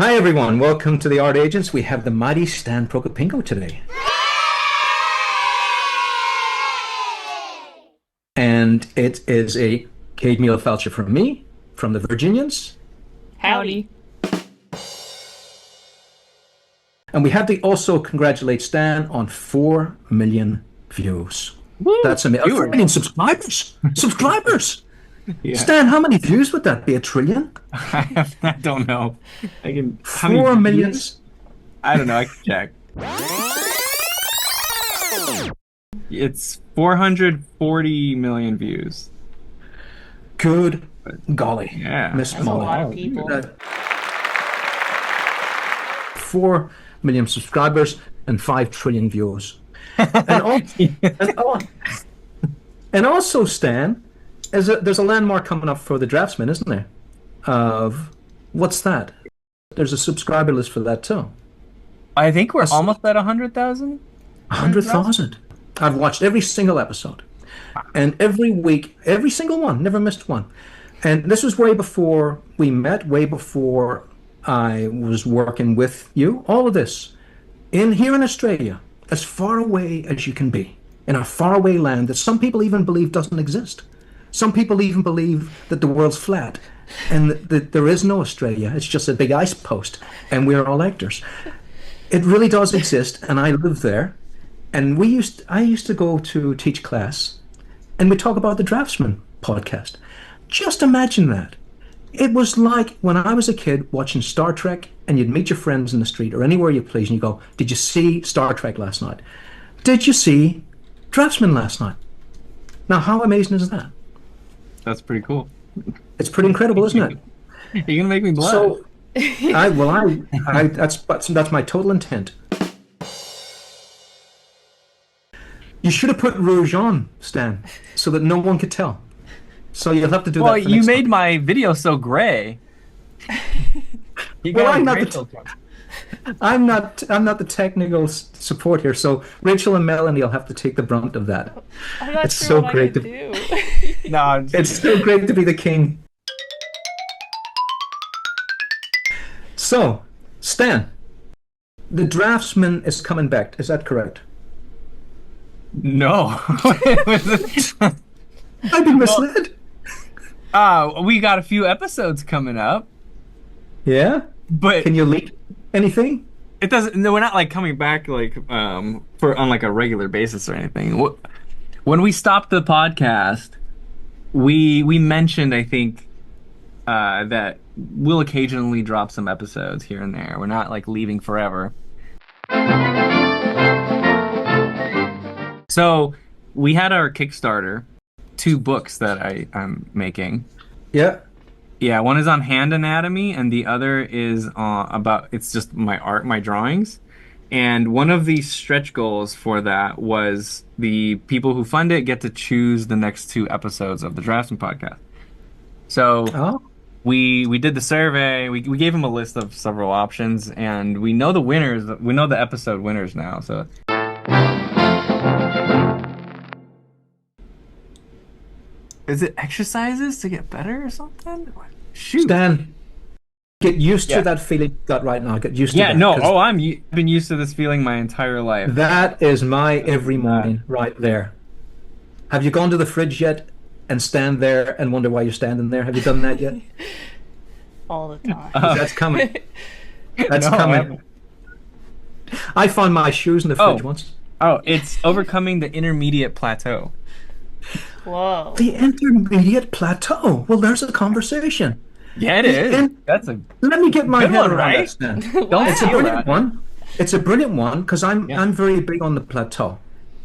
Hi everyone, welcome to the Art Agents. We have the mighty Stan Procopinko today. And it is a Kate meal voucher from me, from the Virginians. Howdy. And we have to also congratulate Stan on 4 million views. Woo! That's amazing. 4 million subscribers! Subscribers! Yeah. Stan, how many views would that be? A trillion? I don't know. I can. How 4 many million. views? I don't know. I can check. It's 440 million views. Good golly. Yeah. Miss That's a Molly. lot of people. 4 million subscribers and 5 trillion views. And also, Stan, there's a landmark coming up for the Draftsman, isn't there? Of what's that? There's a subscriber list for that too. I think we're almost at 100,000. 100,000. I've watched every single episode, and every week, every single one, never missed one. And this was way before we met, way before I was working with you. All of this here in Australia, as far away as you can be, in a faraway land that some people even believe doesn't exist. Some people even believe that the world's flat and that there is no Australia. It's just a big ice post and we're all actors. It really does exist, and I live there. And I used to go to teach class, and we talk about the Draftsman podcast. Just imagine that. It was like when I was a kid watching Star Trek, and you'd meet your friends in the street or anywhere you please, and you go, "Did you see Star Trek last night? Did you see Draftsman last night?" Now, how amazing is that? That's pretty cool. It's pretty incredible, isn't it? You're gonna make me blush. So, that's my total intent. You should have put rouge on, Stan, so that no one could tell. So you'll have to do well, that. you made my video so gray. Well, I'm not the technical support here, so Rachel and Melanie will have to take the brunt of that. I'm not It's sure so what great I to- do. No, It's so great to be the king. So, Stan, the Draftsman is coming back. Is that correct? no. I've been misled. We got a few episodes coming up, Yeah? but Can you leak anything? it doesn't. No, we're not like coming back like for on like a regular basis or anything. When we stopped the podcast, we mentioned, I think, that we'll occasionally drop some episodes here and there. We're not like leaving forever. So we had our Kickstarter, 2 books that I'm making. Yeah. Yeah, one is on hand anatomy, and the other is it's just my art, my drawings. And one of the stretch goals for that was the people who fund it get to choose the next 2 episodes of the Draftsman podcast. So Oh. we did the survey. We gave them a list of several options, and we know the winners. We know the episode winners now. So is it exercises to get better or something? Shoot. Stan, get used Yeah. to that feeling you got right now. Get used to Yeah, that. no. 'cause Oh, I've been used to this feeling my entire life. that is my every morning right there. Have you gone to the fridge yet and stand there and wonder why you're standing there? Have you done that yet? All the time. That's coming. That's No, I coming. haven't. I found my shoes in the fridge once. Oh, it's overcoming the intermediate plateau. Whoa. The Intermediate Plateau. Well, there's a conversation. Yeah, it is. And- That's a Let me get my Good head one, around right? that, Stan. Don't It's a steal brilliant that. one. It's a brilliant one because Yeah. I'm very big on the plateau.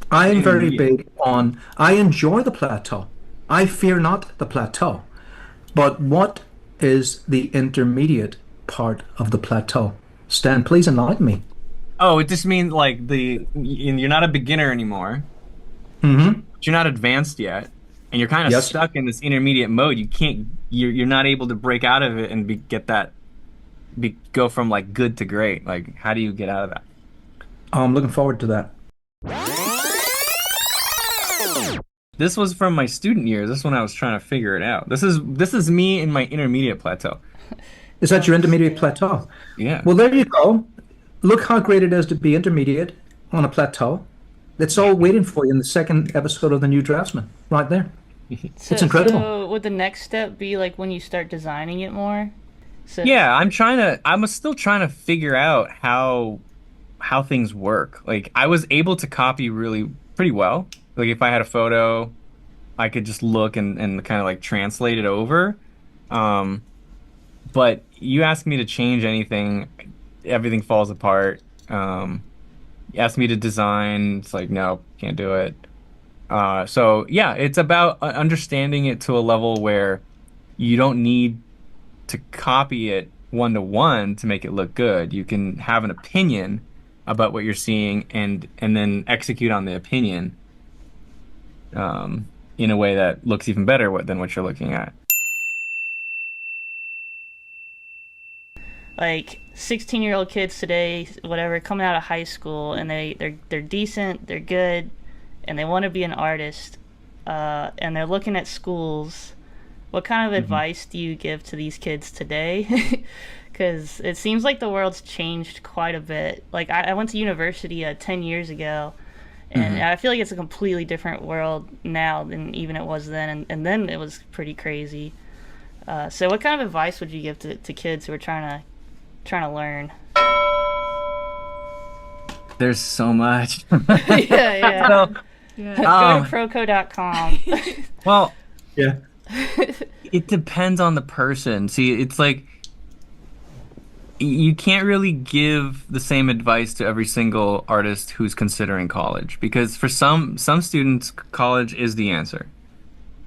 I am very big on. I enjoy the plateau. I fear not the plateau. But what is the intermediate part of the plateau? Stan, please enlighten me. Oh, it just means like you're not a beginner anymore. Mm-hmm. But you're not advanced yet, and you're kind of Yes. stuck in this intermediate mode. You can't. You're not able to break out of it and go from like good to great. Like, how do you get out of that? I'm looking forward to that. This was from my student years. This is when I was trying to figure it out. This is me in my intermediate plateau. Is that your intermediate plateau? Yeah. Well, there you go. Look how great it is to be intermediate on a plateau. It's all waiting for you in the second episode of The New Draftsman, right there. It's So, incredible. so would the next step be like when you start designing it more? So, Yeah, I'm still trying to figure out how things work. Like I was able to copy really pretty well. Like if I had a photo, I could just look and kind of like translate it over. Um, but you ask me to change anything, everything falls apart. You ask me to design, it's like, no, can't do it. So yeah, it's about understanding it to a level where you don't need to copy it one to one to make it look good. You can have an opinion about what you're seeing and then execute on the opinion in a way that looks even better than what you're looking at. like 16-year-old kids today, whatever, coming out of high school, and they're decent, they're good, and they want to be an artist, and they're looking at schools. What kind of Mhm. advice do you give to these kids today? Because it seems like the world's changed quite a bit. Like I went to university 10 years ago, and Mhm. I feel like it's a completely different world now than even it was then, and then it was pretty crazy. So what kind of advice would you give to kids who are trying to learn? There's so much. Yeah, yeah. So, Go to um, proco.com. well, Yeah. it depends on the person. See, it's like you can't really give the same advice to every single artist who's considering college because for some students, college is the answer.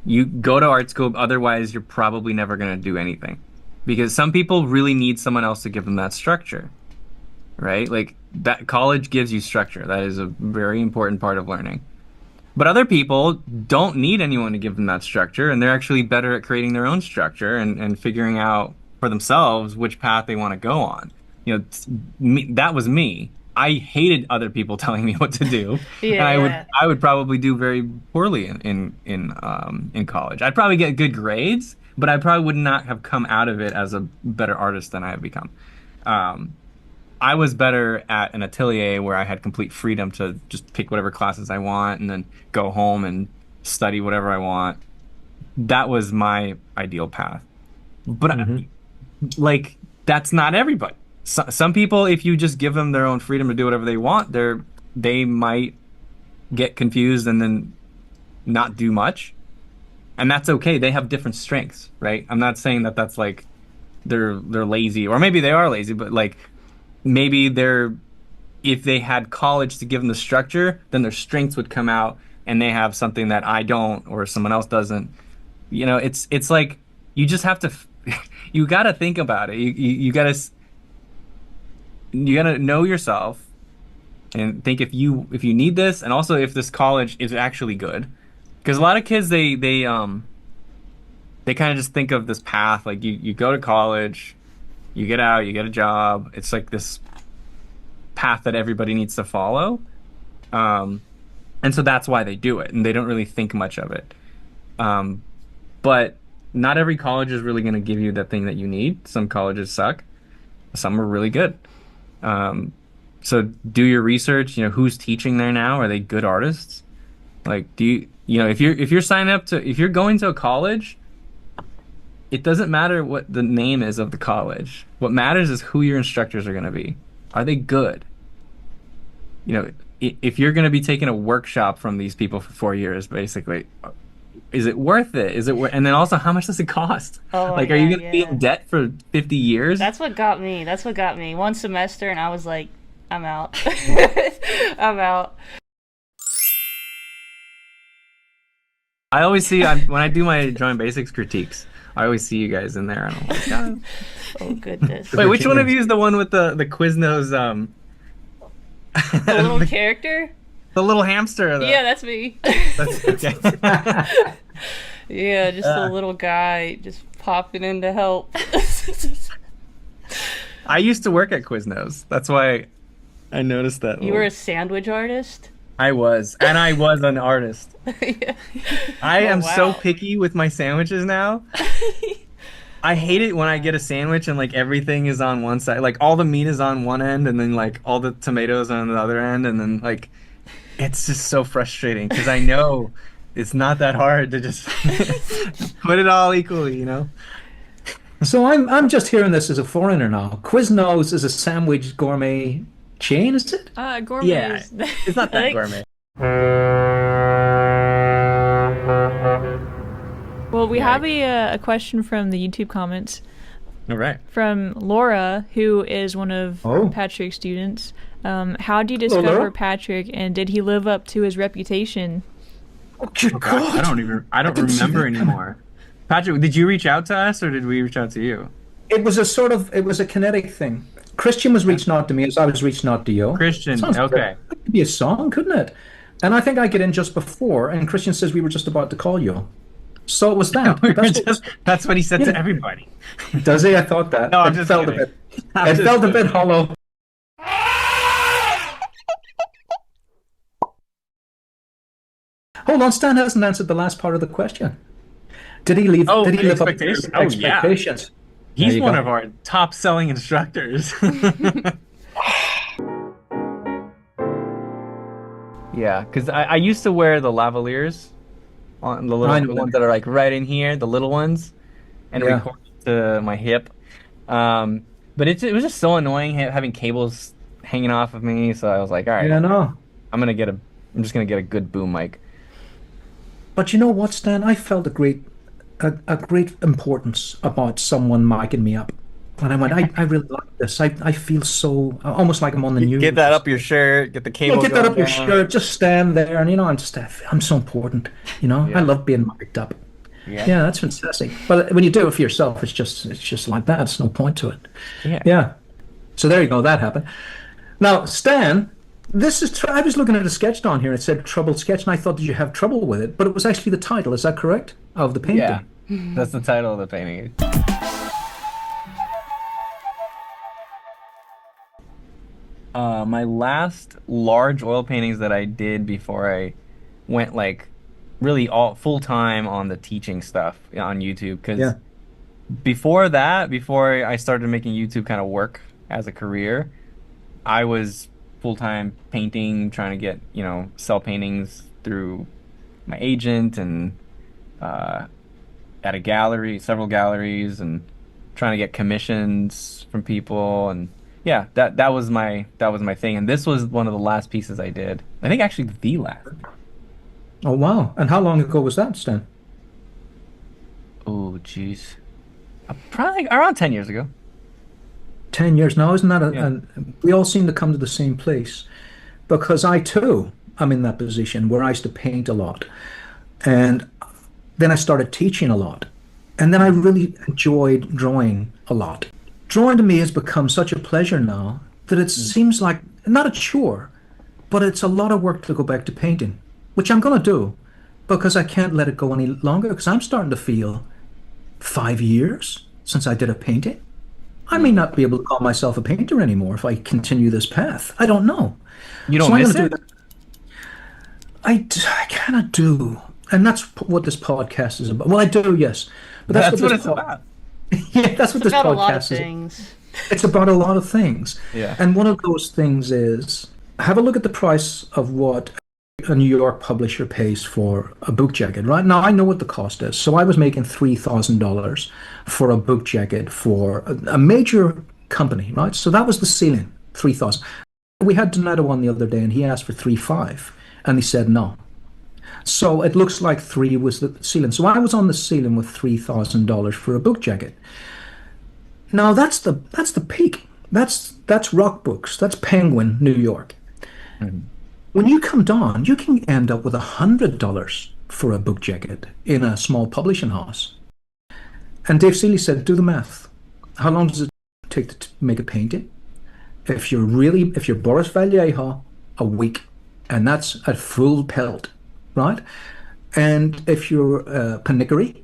You go to art school, otherwise you're probably never going to do anything. Because some people really need someone else to give them that structure, right? Like that college gives you structure. That is a very important part of learning. But other people don't need anyone to give them that structure, and they're actually better at creating their own structure and figuring out for themselves which path they want to go on. That was me. I hated other people telling me what to do, and Yeah, yeah. I would probably do very poorly in college. I'd probably get good grades, but I probably would not have come out of it as a better artist than I have become. Um, I was better at an atelier where I had complete freedom to just pick whatever classes I want and then go home and study whatever I want. That was my ideal path. But Hmm. like that's not everybody. Some people, if you just give them their own freedom to do whatever they want, they might get confused and then not do much, and that's okay. They have different strengths, right? I'm not saying that that's like they're lazy, or maybe they are lazy, but like maybe they're if they had college to give them the structure, then their strengths would come out, and they have something that I don't or someone else doesn't. It's like you just have to you got to think about it. You got to know yourself and think if you need this, and also if this college is actually good. Because a lot of kids they kind of just think of this path like you go to college, you get out, you get a job. It's like this path that everybody needs to follow. Um, and so that's why they do it, and they don't really think much of it. Um, but not every college is really going to give you that thing that you need. Some colleges suck. Some are really good. Um, so do your research. Who's teaching there now? Are they good artists? Like, if you're signing up to if you're going to a college, it doesn't matter what the name is of the college. What matters is who your instructors are going to be. Are they good? If you're going to be taking a workshop from these people for 4 years, basically, is it worth it? Is it worth? And then also, how much does it cost? Oh my Like, are you God, going to be yeah. in debt for 50 years? That's what got me. That's what got me. One semester, and I was like, I'm out. I'm out. I always see when I do my drawing basics critiques. I always see you guys in there, and I'm like, "God." Oh goodness. Wait, which one of Virginians. you is the one with the Quiznos The little the, character? the little hamster? Yeah, that's me. That's okay. Yeah, just a little guy just popping in to help. I used to work at Quiznos. That's why I noticed that. You were a sandwich artist? I was, and I was an artist. Yeah. I Oh, am so wow. picky with my sandwiches now. I hate it when I get a sandwich and like everything is on one side, like all the meat is on one end, and then like all the tomatoes on the other end, and then like it's just so frustrating because I know it's not that hard to just put it all equally, you know? So I'm just hearing this as a foreigner now. Quiznos is a sandwich gourmet chain, is it? Gourmet Yeah, is. it's not that Like- gourmet. Well, we Yeah. have a question from the YouTube comments All right. from Laura, who is one of Oh. Patrick's students. How did you Hello, discover Laura. Patrick, and did he live up to his reputation? Oh, good Oh, gosh, God. I don't didn't see remember that coming. anymore. Patrick, did you reach out to us or did we reach out to you? It was a kinetic thing. Christian was reaching out to me as I was reaching out to you. Christian, Sounds okay. good. That could be a song, couldn't it? And I think I get in just before, and Christian says we were just about to call you. So it was that. We were That's just- that's what he said to Yeah. everybody. does he? I thought that. No, I'm It just felt kidding. a bit. I'm It just felt a bit kidding. hollow. Hold on, Stan hasn't answered the last part of the question. Did he leave? Oh, Did he the live up to expectations? your Oh, yeah. expectations? There He's you one go. of our top selling instructors. Yeah, because I used to wear the lavaliers on the I know little ones that are like right in here, the little ones, and Yeah. record to my hip. But it was just so annoying having cables hanging off of me. So I was like, all right, Yeah, no. I'm just gonna get a good boom mic. But you know what, Stan? I felt a great importance about someone micing me up. And I went, I really like this. I feel so almost like I'm on the news. Get that up your shirt, get the Yeah, cable get that going up your down. shirt. Just stand there, and I'm so important. I Yeah. love being mic'd up. Yeah. Yeah, that's fantastic. But when you do it for yourself, it's just like that. It's no point to it. Yeah. Yeah. So there you go. That happened. Now, Stan, I was looking at a sketch down here. And it said "troubled sketch," and I thought, did you have trouble with it? But it was actually the title. Is that correct? Of the painting. Yeah. That's the title of the painting. My last large oil paintings that I did before I went like really all full time on the teaching stuff on YouTube. Because Yeah. before that, before I started making YouTube kind of work as a career, I was full time painting, trying to get, sell paintings through my agent and at a gallery, several galleries, and trying to get commissions from people. And yeah, that was my thing. And this was one of the last pieces I did. I think actually the last. Oh wow! And how long ago was that, Stan? Oh, jeez. Probably around 10 years ago. 10 years now, isn't that Yeah. we all seem to come to the same place, because I too am in that position where I used to paint a lot, and then I started teaching a lot, and then I really enjoyed drawing a lot. Drawing to me has become such a pleasure now that it seems like not a chore, but it's a lot of work to go back to painting, which I'm going to do because I can't let it go any longer, because I'm starting to feel 5 years since I did a painting. I may not be able to call myself a painter anymore if I continue this path. I don't know. You don't So I'm miss gonna it? do that. I kind of do. And that's what this podcast is about. Well, I do, yes. But That's what this it's about. Yeah, that's what It's this about a lot of podcast is. things. It's about a lot of things. Yeah. And one of those things is have a look at the price of what a New York publisher pays for a book jacket. Right now, I know what the cost is. So I was making $3,000 for a book jacket for a major company, right? So that was the ceiling, 3,000. We had Donato on the other day, and he asked for 3,500, and he said no. So it looks like 3 was the ceiling. So I was on the ceiling with $3,000 for a book jacket. Now that's the peak. That's Rock Books. That's Penguin, New York. When you come down, you can end up with $100 for a book jacket in a small publishing house. And Dave Seeley said, do the math. How long does it take to make a painting? If you're Boris Vallejo, a week, and that's at full pelt, right? And if you're Panickery,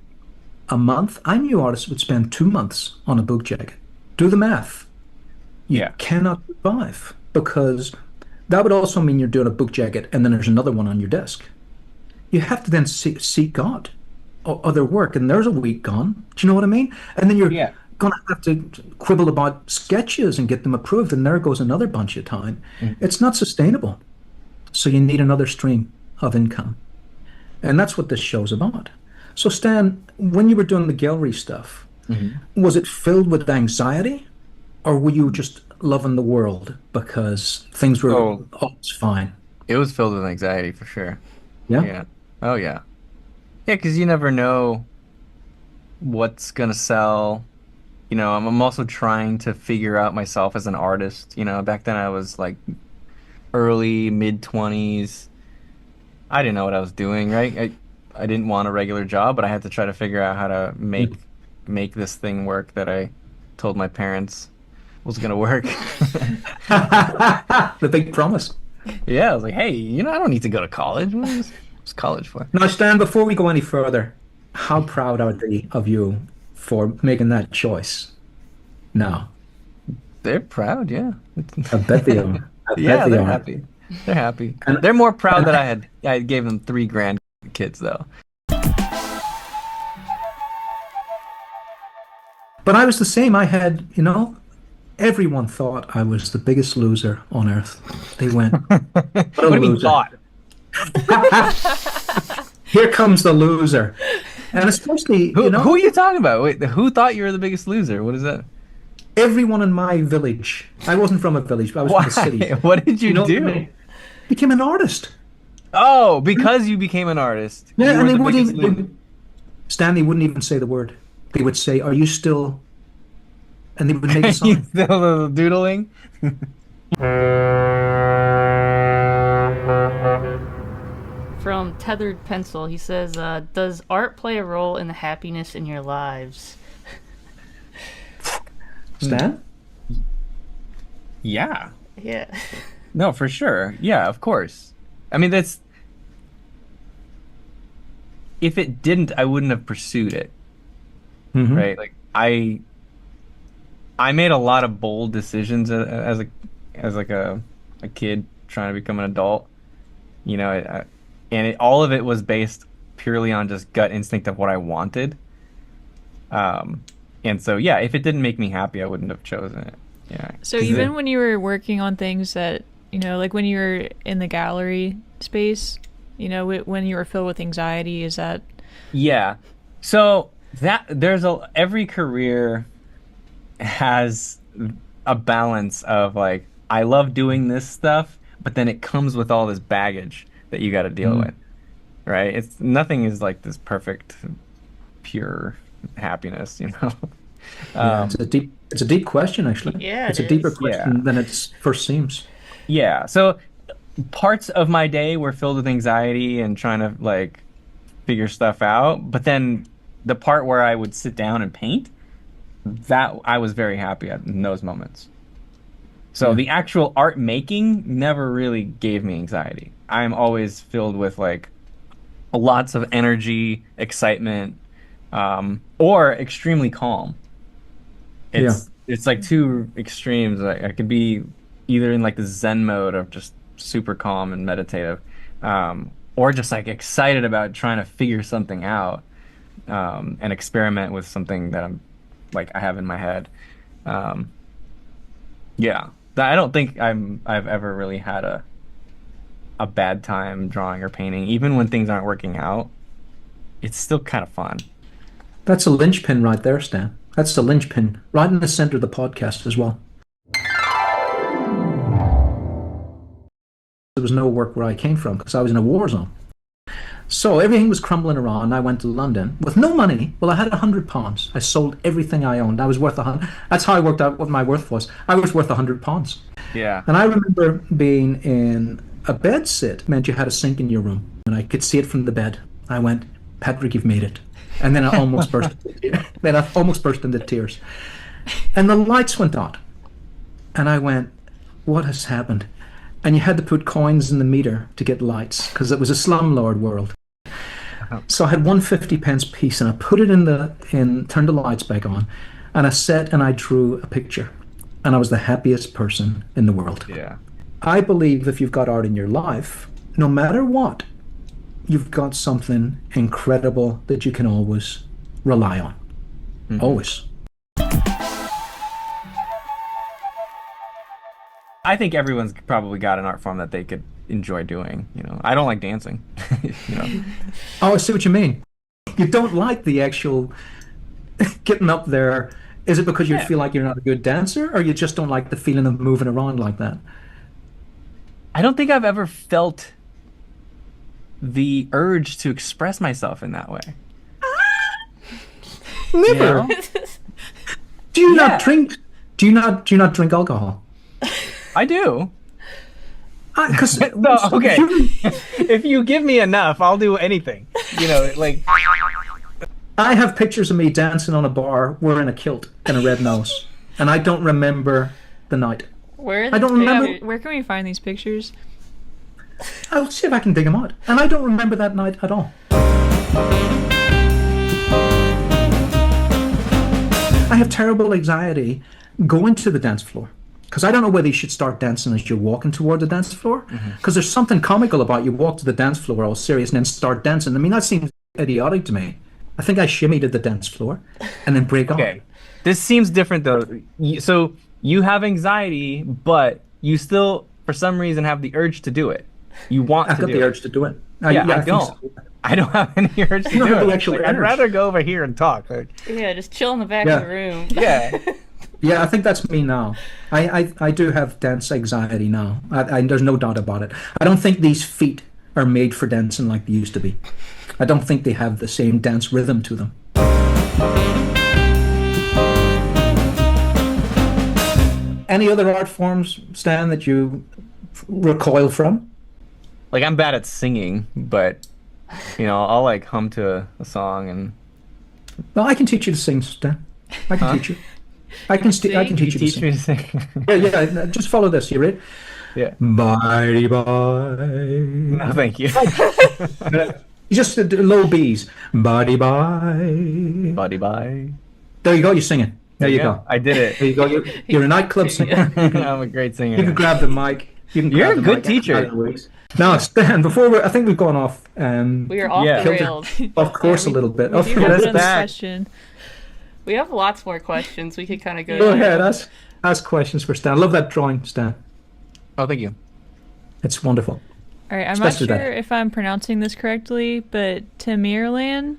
a month. I knew artists would spend 2 months on a book jacket. Do the math. You Yeah. cannot survive, because that would also mean you're doing a book jacket and then there's another one on your desk. You have to then seek God. other work, and there's a week gone. Do you know what I mean? And then you're Yeah. gonna have to quibble about sketches and get them approved, and there goes another bunch of time. Mhm. It's not sustainable. So you need another stream of income. And that's what this show's about. So Stan, when you were doing the gallery stuff, Mhm. was it filled with anxiety, or were you just loving the world because things were Oh, always fine? it was filled with anxiety for sure. Yeah. Yeah. Oh yeah. Yeah, because you never know what's gonna sell. I'm also trying to figure out myself as an artist. Back then I was like early, mid 20s. I didn't know what I was doing, right? I didn't want a regular job, but I had to try to figure out how to make this thing work that I told my parents was gonna work. The big promise. Yeah, I was like, hey, I don't need to go to college. What's college for? Now, Stan, before we go any further, how proud are they of you for making that choice? Now, They're proud, yeah. I bet they are. I bet Yeah, they they're are. happy. They're happy. And, They're more proud and that I gave them 3 grandkids though. but I was the same. I had, everyone thought I was the biggest loser on earth. They went, What what a do you mean loser. thought? Here comes the loser. And especially, Who are you talking about? Wait, who thought you were the biggest loser? What is that? everyone in my village. I wasn't from a village, but I was Why? from the city. What did you You know, do? I became an artist. Oh, because you became an artist. Yeah, You and were they the wouldn't biggest even, loser. Stanley wouldn't even say the word. They would say, "Are you still?" And they would make a You song. still doodling? From Tethered Pencil, he says, "Does art play a role in the happiness in your lives?" Stan? Yeah. Yeah. No, for sure. Yeah, of course. I mean, that's if it didn't, I wouldn't have pursued it, Mm-hmm. right? Like I made a lot of bold decisions as like a kid trying to become an adult. All of it was based purely on just gut instinct of what I wanted. And so yeah, if it didn't make me happy, I wouldn't have chosen it. Yeah. So 'Cause even when you were working on things that, like when you were in the gallery space, when you were filled with anxiety, is that Yeah. So that every career has a balance of like I love doing this stuff, but then it comes with all this baggage that you got to deal with, right? It's nothing is like this perfect, pure happiness. Yeah, Um, it's a deep question, actually. Yeah, It's it a deeper is. yeah, question than it first seems. yeah. So parts of my day were filled with anxiety and trying to like figure stuff out, but then the part where I would sit down and paint, that I was very happy at in those moments. So Yeah. the actual art making never really gave me anxiety. I'm always filled with like lots of energy, excitement, or extremely calm. Yeah. It's like two extremes. I could be either in like the Zen mode of just super calm and meditative, or just like excited about trying to figure something out, and experiment with something that I have in my head. Um, yeah, I don't think I've ever really had a bad time drawing or painting, even when things aren't working out. It's still kind of fun. That's a linchpin right there, Stan. That's the linchpin right in the center of the podcast as well. There was no work where I came from because I was in a war zone. So everything was crumbling around. I went to London with no money. Well, I had £100. I sold everything I owned. I was worth 100. That's how I worked out what my worth was. I was worth £100. Yeah. And I remember being in a bed sit meant you had a sink in your room, and I could see it from the bed. I went, Patrick, you've made it. And then I almost burst. Then I almost burst into tears. And the lights went out, and I went, what has happened? And you had to put coins in the meter to get lights because it was a slumlord world. So I had 150 pence piece, and I put it turned the lights back on, and I sat and I drew a picture, and I was the happiest person in the world. Yeah. I believe if you've got art in your life, no matter what, you've got something incredible that you can always rely on. Mhm. Always. I think everyone's probably got an art form that they could enjoy doing. I don't like dancing. You know. Oh, I see what you mean. You don't like the actual getting up there. Is it because you Yeah. feel like you're not a good dancer, or you just don't like the feeling of moving around like that? I don't think I've ever felt the urge to express myself in that way. You Never. know? Do you not Yeah, drink? Do you not drink alcohol? I do. Because No, okay. If you give me enough, I'll do anything. Like, I have pictures of me dancing on a bar wearing a kilt and a red nose, and I don't remember the night. Where are I these don't remember. pictures? Where can we find these pictures? I'll see if I can dig them out, and I don't remember that night at all. I have terrible anxiety going to the dance floor because I don't know whether you should start dancing as you're walking toward the dance floor. Because there's something comical about you walk to the dance floor all serious and then start dancing. I mean, that seems idiotic to me. I think I shimmy to the dance floor and then break off. okay, this seems different though. So you have anxiety, but you still, for some reason, have the urge to do it. You want I've to got do the it. urge to do it. Yeah, I I think so. don't. I don't have any urge to You don't do have the it. actual Like, I'd urge. rather go over here and talk. Like, Yeah, just chill in the back Yeah. of the room. yeah. Yeah, I think that's me now. I do have dance anxiety now. There's no doubt about it. I don't think these feet are made for dancing like they used to be. I don't think they have the same dance rhythm to them. Any other art forms, Stan, that you recoil from? Like I'm bad at singing, but I'll like hum to a song and No, I can teach you to sing, Stan. I can Huh? teach you. I can you teach you to teach me sing. to sing. Yeah, yeah. Just follow this. You ready? Yeah. Bye bye. No, thank you. You just low B's. Bye bye. Buddy, bye. There you go. You're singing. There you go. I did There it. you go. You're a nightclub singer. I'm a great singer. You can grab the mic. You can You're grab a the good mic teacher. any ways. Now, Stan, I think we've gone off We are off Yeah. the Kilter. rails. off course a little bit. We Off do course. have That's another back. question. We have lots more questions we could kind of go Go through. ahead. Ask questions for Stan. I love that drawing, Stan. Oh, thank you. It's wonderful. All right, I'm not Especially sure that. if I'm pronouncing this correctly, but Tamirlan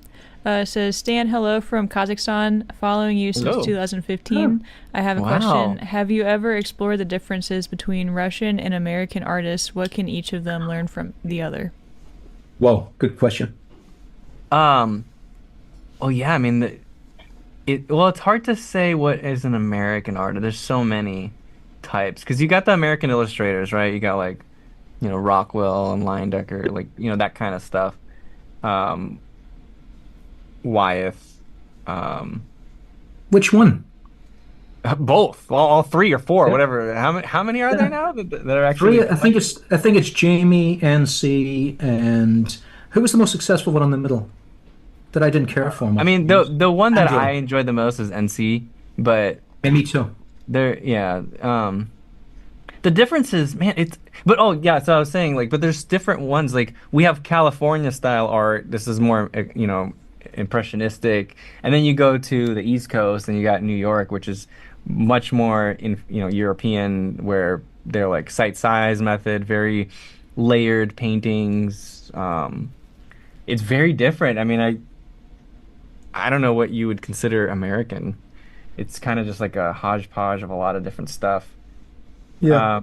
says, Stan, hello from Kazakhstan, following you since Hello. 2015. I have a Wow. question. Have you ever explored the differences between Russian and American artists? What can each of them learn from the other? Whoa, good question. Oh yeah, I mean it's hard to say what is an American artist. There's so many types because you got the American illustrators, right? You got like, Rockwell and Leyendecker, like, that kind of stuff. Um, Wyeth, um, Which one? both, all three or four, Yeah. whatever. How many are there now that are Three. actually? I think it's Jamie, NC, and who was the most successful one in the middle that I didn't care for I much? mean, the one that Angela. I enjoyed the most is NC, but Yeah, me too. yeah. The difference is, man, but oh yeah, so I was saying like, but there's different ones. Like we have California style art. This is more, impressionistic, and then you go to the East Coast and you got New York, which is much more European, where they're like site size method, very layered paintings. It's very different. I mean, I don't know what you would consider American. It's kind of just like a hodgepodge of a lot of different stuff. Yeah.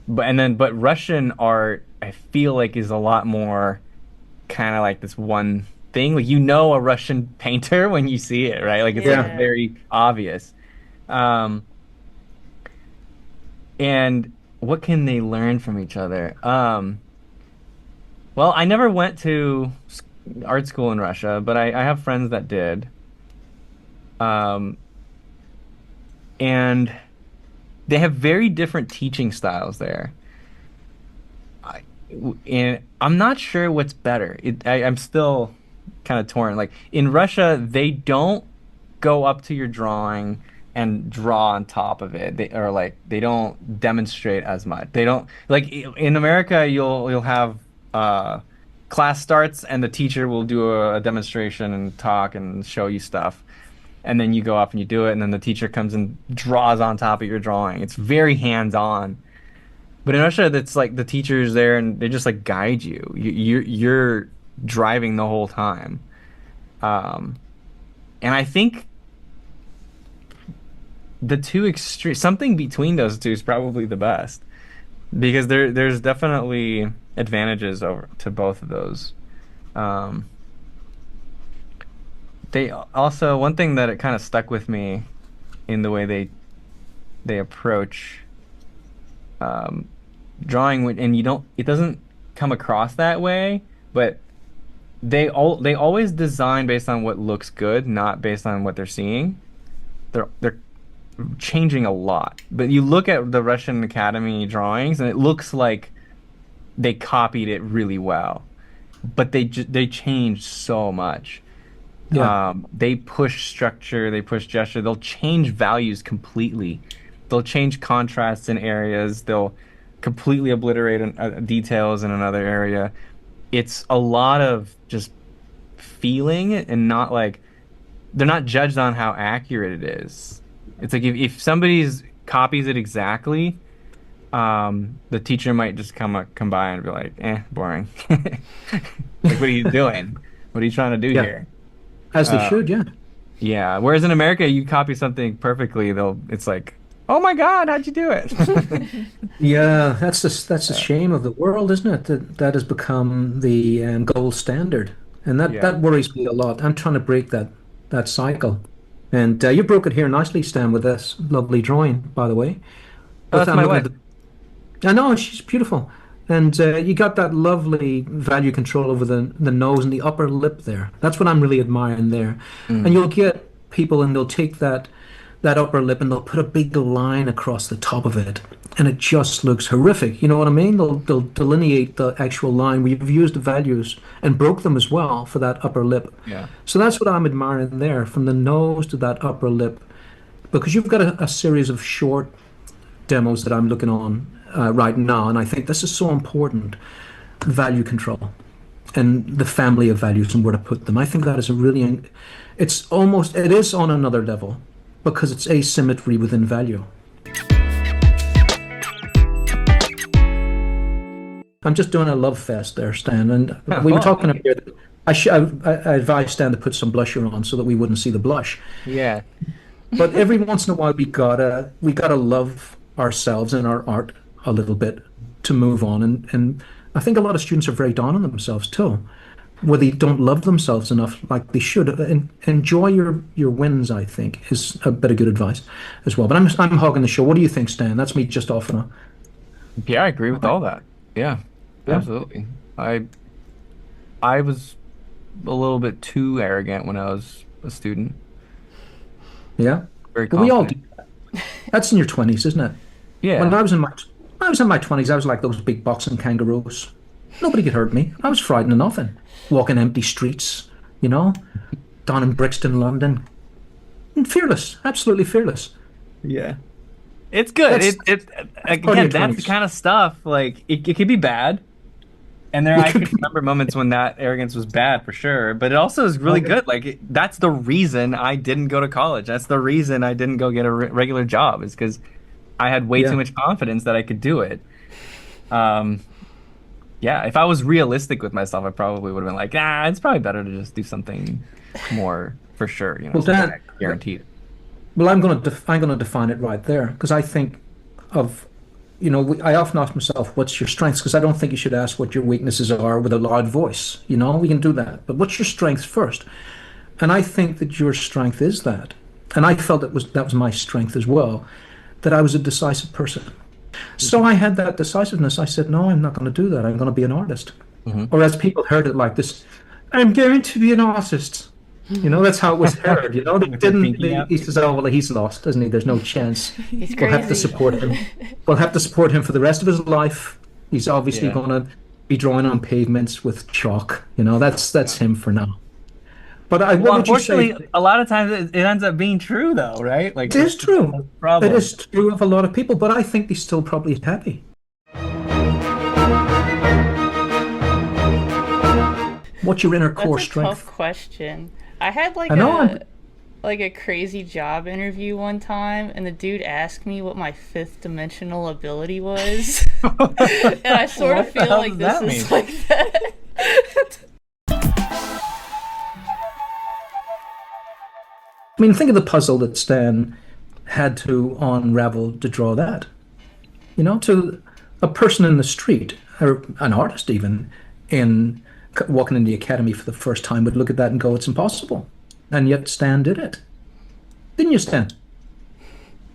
But Russian art, I feel like is a lot more kind of like this one thing. Like a Russian painter when you see it, right? Like it's Yeah. like very obvious. And what can they learn from each other? Well, I never went to art school in Russia, but I have friends that did. And they have very different teaching styles there. I, and I'm not sure what's better. I'm still kind of torn. Like in Russia, they don't go up to your drawing and draw on top of it. They don't demonstrate as much. They don't like in America. You'll have class starts and the teacher will do a demonstration and talk and show you stuff. And then you go up and you do it, and then the teacher comes and draws on top of your drawing. It's very hands-on. But in Russia, that's like the teacher's there and they just like guide you. You're driving the whole time. Um, and I think the two extreme, something between those two is probably the best because there's definitely advantages over to both of those. Um, they also one thing that it kind of stuck with me in the way they approach drawing, and you don't it doesn't come across that way, but they always design based on what looks good, not based on what they're seeing. They're changing a lot. But you look at the Russian Academy drawings, and it looks like they copied it really well. But they changed so much. Yeah. They push structure, they push gesture, they'll change values completely. They'll change contrasts in areas, they'll completely obliterate details in another area. It's a lot of just feeling it and not like they're not judged on how accurate it is. It's like if somebody's copies it exactly, the teacher might just come by and be like, boring. Like, what are you doing? What are you trying to do Yeah. here? As they should, yeah. Yeah. Whereas in America, you copy something perfectly, it's like, oh my God, how'd you do it? Yeah, that's a shame of the world, isn't it? That has become the gold standard, and Yeah. that worries me a lot. I'm trying to break that cycle, and you broke it here nicely, Stan, with this lovely drawing, by the way. Oh, With that's I'm my looking wife. at I know she's beautiful, and you got that lovely value control over the nose and the upper lip there. That's what I'm really admiring there. And Mm. you'll get people, and they'll take that upper lip and they'll put a big line across the top of it, and it just looks horrific. You know what I mean? They'll delineate the actual line. We've used the values and broke them as well for that upper lip. Yeah. So that's what I'm admiring there, from the nose to that upper lip, because you've got a series of short demos that I'm looking on right now, and I think this is so important. Value control and the family of values and where to put them. I think that is a really, it is on another level because it's asymmetry within value. I'm just doing a love fest there, Stan, and we were Oh, talking thank up here. I advised Stan to put some blusher on so that we wouldn't see the blush. Yeah. But every once in a while, we gotta love ourselves and our art a little bit to move on. And I think a lot of students are very down on themselves too, where they don't love themselves enough like they should. Enjoy your wins, I think, is a bit of good advice as well. But I'm hogging the show. What do you think, Stan? That's me just off on a. Yeah, I agree with all that. Yeah, Yeah. absolutely. I was a little bit too arrogant when I was a student. Yeah. Very But we all do. confident. That's in your 20s, isn't it? Yeah. When I was in my 20s, I was like those big boxing kangaroos. Nobody could hurt me. I was frightened of nothing. Walking empty streets, down in Brixton, London. And fearless, absolutely fearless. Yeah. It's good. That's It part of again, your that's the 20s. kind of stuff like it could be bad. And It I could can be. remember moments when that arrogance was bad for sure, but it also is really good. Like that's the reason I didn't go to college. That's the reason I didn't go get a regular job is because I had way too Yeah. much confidence that I could do it. Um, yeah, if I was realistic with myself, I probably would have been like, it's probably better to just do something more for sure, Well, something Dan, guaranteed. well, I'm gonna define it right there because I think of, I often ask myself, what's your strengths? Because I don't think you should ask what your weaknesses are with a loud voice. We can do that, but what's your strengths first? And I think that your strength is that, and I felt that was my strength as well, that I was a decisive person. So I had that decisiveness. I said, no, I'm not going to do that. I'm going to be an artist. Hmm. Or as people heard it like this, I'm going to be an artist. That's how it was heard. They With their didn't. pinky out. He says, "Oh well, he's lost, isn't he? There's no chance. He's We'll have to crazy. support him. We'll have to support him for the rest of his life. He's obviously Yeah. going to be drawing on pavements with chalk. That's him for now." But what Well, would you say? unfortunately, a lot of times it ends up being true, though, right? Like It is true. that's the problem. It is true of a lot of people, but I think they're still probably happy. What's your inner That's core a tough strength? question. I had I know. like a crazy job interview one time, and the dude asked me what my fifth dimensional ability was, and I sort of What the feel hell like does this that is mean? like that. I mean, think of the puzzle that Stan had to unravel to draw that. To a person in the street, or an artist even, in walking in the academy for the first time would look at that and go, "It's impossible." And yet Stan did it. Didn't you, Stan?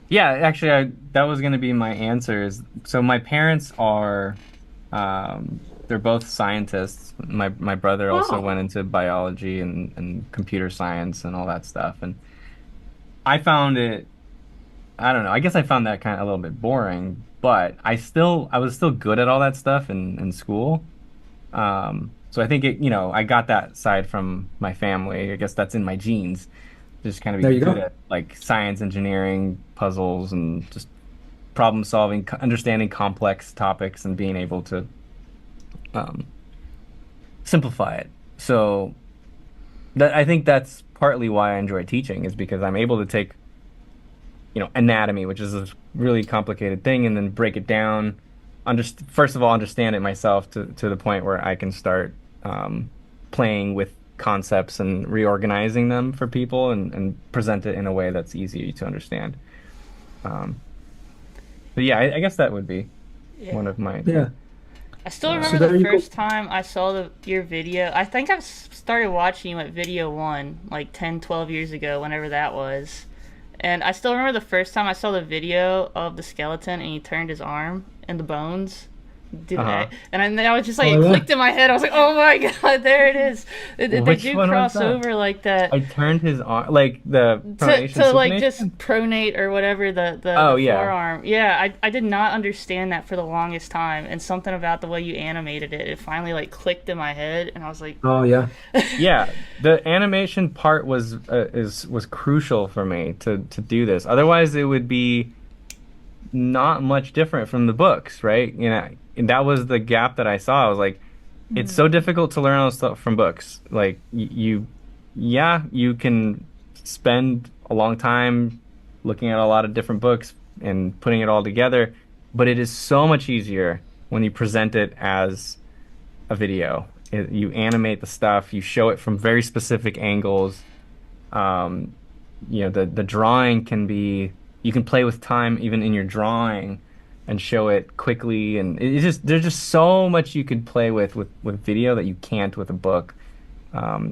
Yeah, actually, that was going to be my answer. So my parents are, they're both scientists. My brother also Oh, went into biology and computer science and all that stuff. And I found it, I don't know, I guess I found that kind of a little bit boring, but I was still good at all that stuff in school. So I think I got that side from my family. I guess that's in my genes. Just kind of there be you good go. at like science, engineering, puzzles, and just problem solving, understanding complex topics, and being able to um, simplify it. So I think that's partly why I enjoy teaching is because I'm able to take, anatomy, which is a really complicated thing, and then break it down. First of all, understand it myself to the point where I can start playing with concepts and reorganizing them for people and present it in a way that's easy to understand. Um, but yeah, I guess that would be one Yeah. of my. Yeah. I still So remember the there you go. first time I saw your video. I think I started watching you at Video 1 like 10, 12 years ago, whenever that was. And I still remember the first time I saw the video of the skeleton and he turned his arm and the bones. Uh-huh. And then I was just like, Oh it yeah. clicked in my head. I was like, oh my god, there it is. They Which do one was cross that? over like that. I turned his arm, like the pronation To like just supination. pronate or whatever Oh the yeah, forearm. Yeah, I did not understand that for the longest time, and something about the way you animated it finally like clicked in my head, and I was like, Oh yeah. yeah. The animation part was crucial for me to do this. Otherwise, it would be not much different from the books, right? And that was the gap that I saw. I was like, it's so difficult to learn all this stuff from books. Like yeah, you can spend a long time looking at a lot of different books and putting it all together, but it is so much easier when you present it as a video. You animate the stuff, you show it from very specific angles. Um, the drawing can be you can play with time even in your drawing and show it quickly, and it's just there's just so much you could play with video that you can't with a book,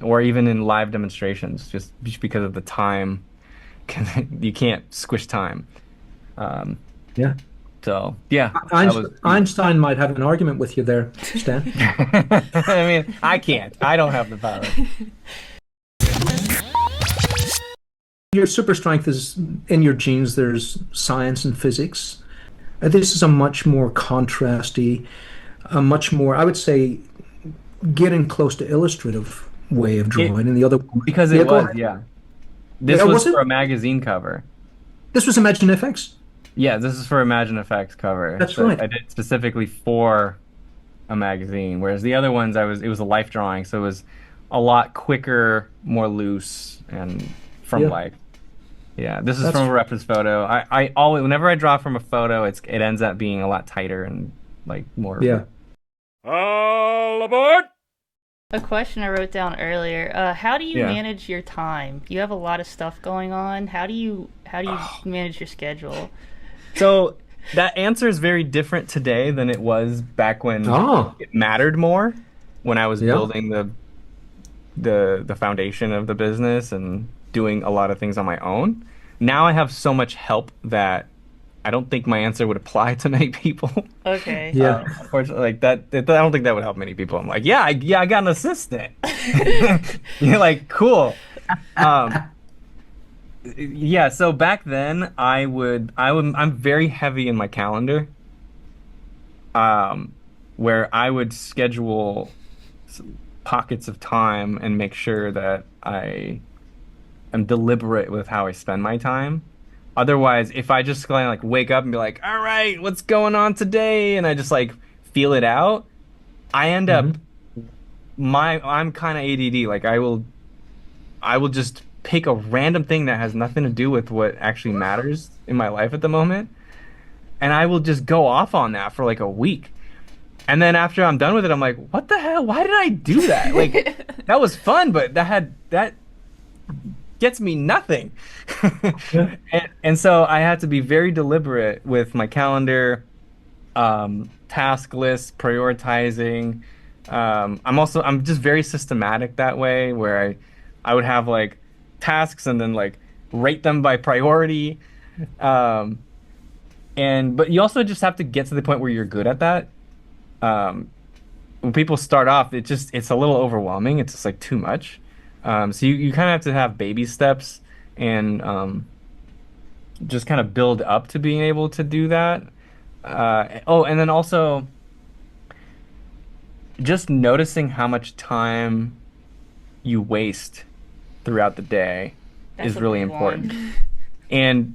or even in live demonstrations, just because of the time. You can't squish time. Um, Yeah. so yeah, that was. Einstein might have an argument with you there, Stan. I mean, I can't. I don't have the power. Your super strength is in your genes. There's science and physics. This is a much more contrasty, a much more, I would say, getting close to illustrative way of It, drawing. And the other, because yeah, it go was, ahead. yeah. This Yeah, was was it? for a magazine cover. This was Imagine FX. Yeah, this is for Imagine Effects cover That's that right. I did specifically for a magazine. Whereas the other ones, it was a life drawing, so it was a lot quicker, more loose, and from Yeah, life. Yeah, this is from that's a reference photo. I always, whenever I draw from a photo, it ends up being a lot tighter and like more. yeah. All aboard! a question I wrote down earlier. How do you Yeah. manage your time? You have a lot of stuff going on. How do you manage your schedule? So that answer is very different today than it was back when Oh, it mattered more, when I was yeah. building the foundation of the business and doing a lot of things on my own. Now I have so much help that I don't think my answer would apply to many people. Okay. Yeah. Unfortunately, like I don't think that would help many people. I'm like, yeah, I got an assistant. You're like, cool. Um, yeah. So back then, I'm very heavy in my calendar. Um, where I would schedule pockets of time and make sure that I am deliberate with how I spend my time. Otherwise, if I just kind of like wake up and be like, "All right, what's going on today?" and I just like feel it out, I end up Hmm. I'm kind of ADD. Like I will just pick a random thing that has nothing to do with what actually matters in my life at the moment, and I will just go off on that for like a week. And then after I'm done with it, I'm like, what the hell? Why did I do that? Like that was fun, but that gets me nothing. Yeah. And so I had to be very deliberate with my calendar, task lists, prioritizing. I'm just very systematic that way, where I would have like tasks and then like rate them by priority. Um, and but you also just have to get to the point where you're good at that. Um, when people start off, it's a little overwhelming. It's just like too much. So you kind of have to have baby steps and just kind of build up to being able to do that. Oh, and then also just noticing how much time you waste throughout the day That's is a really big important. one. And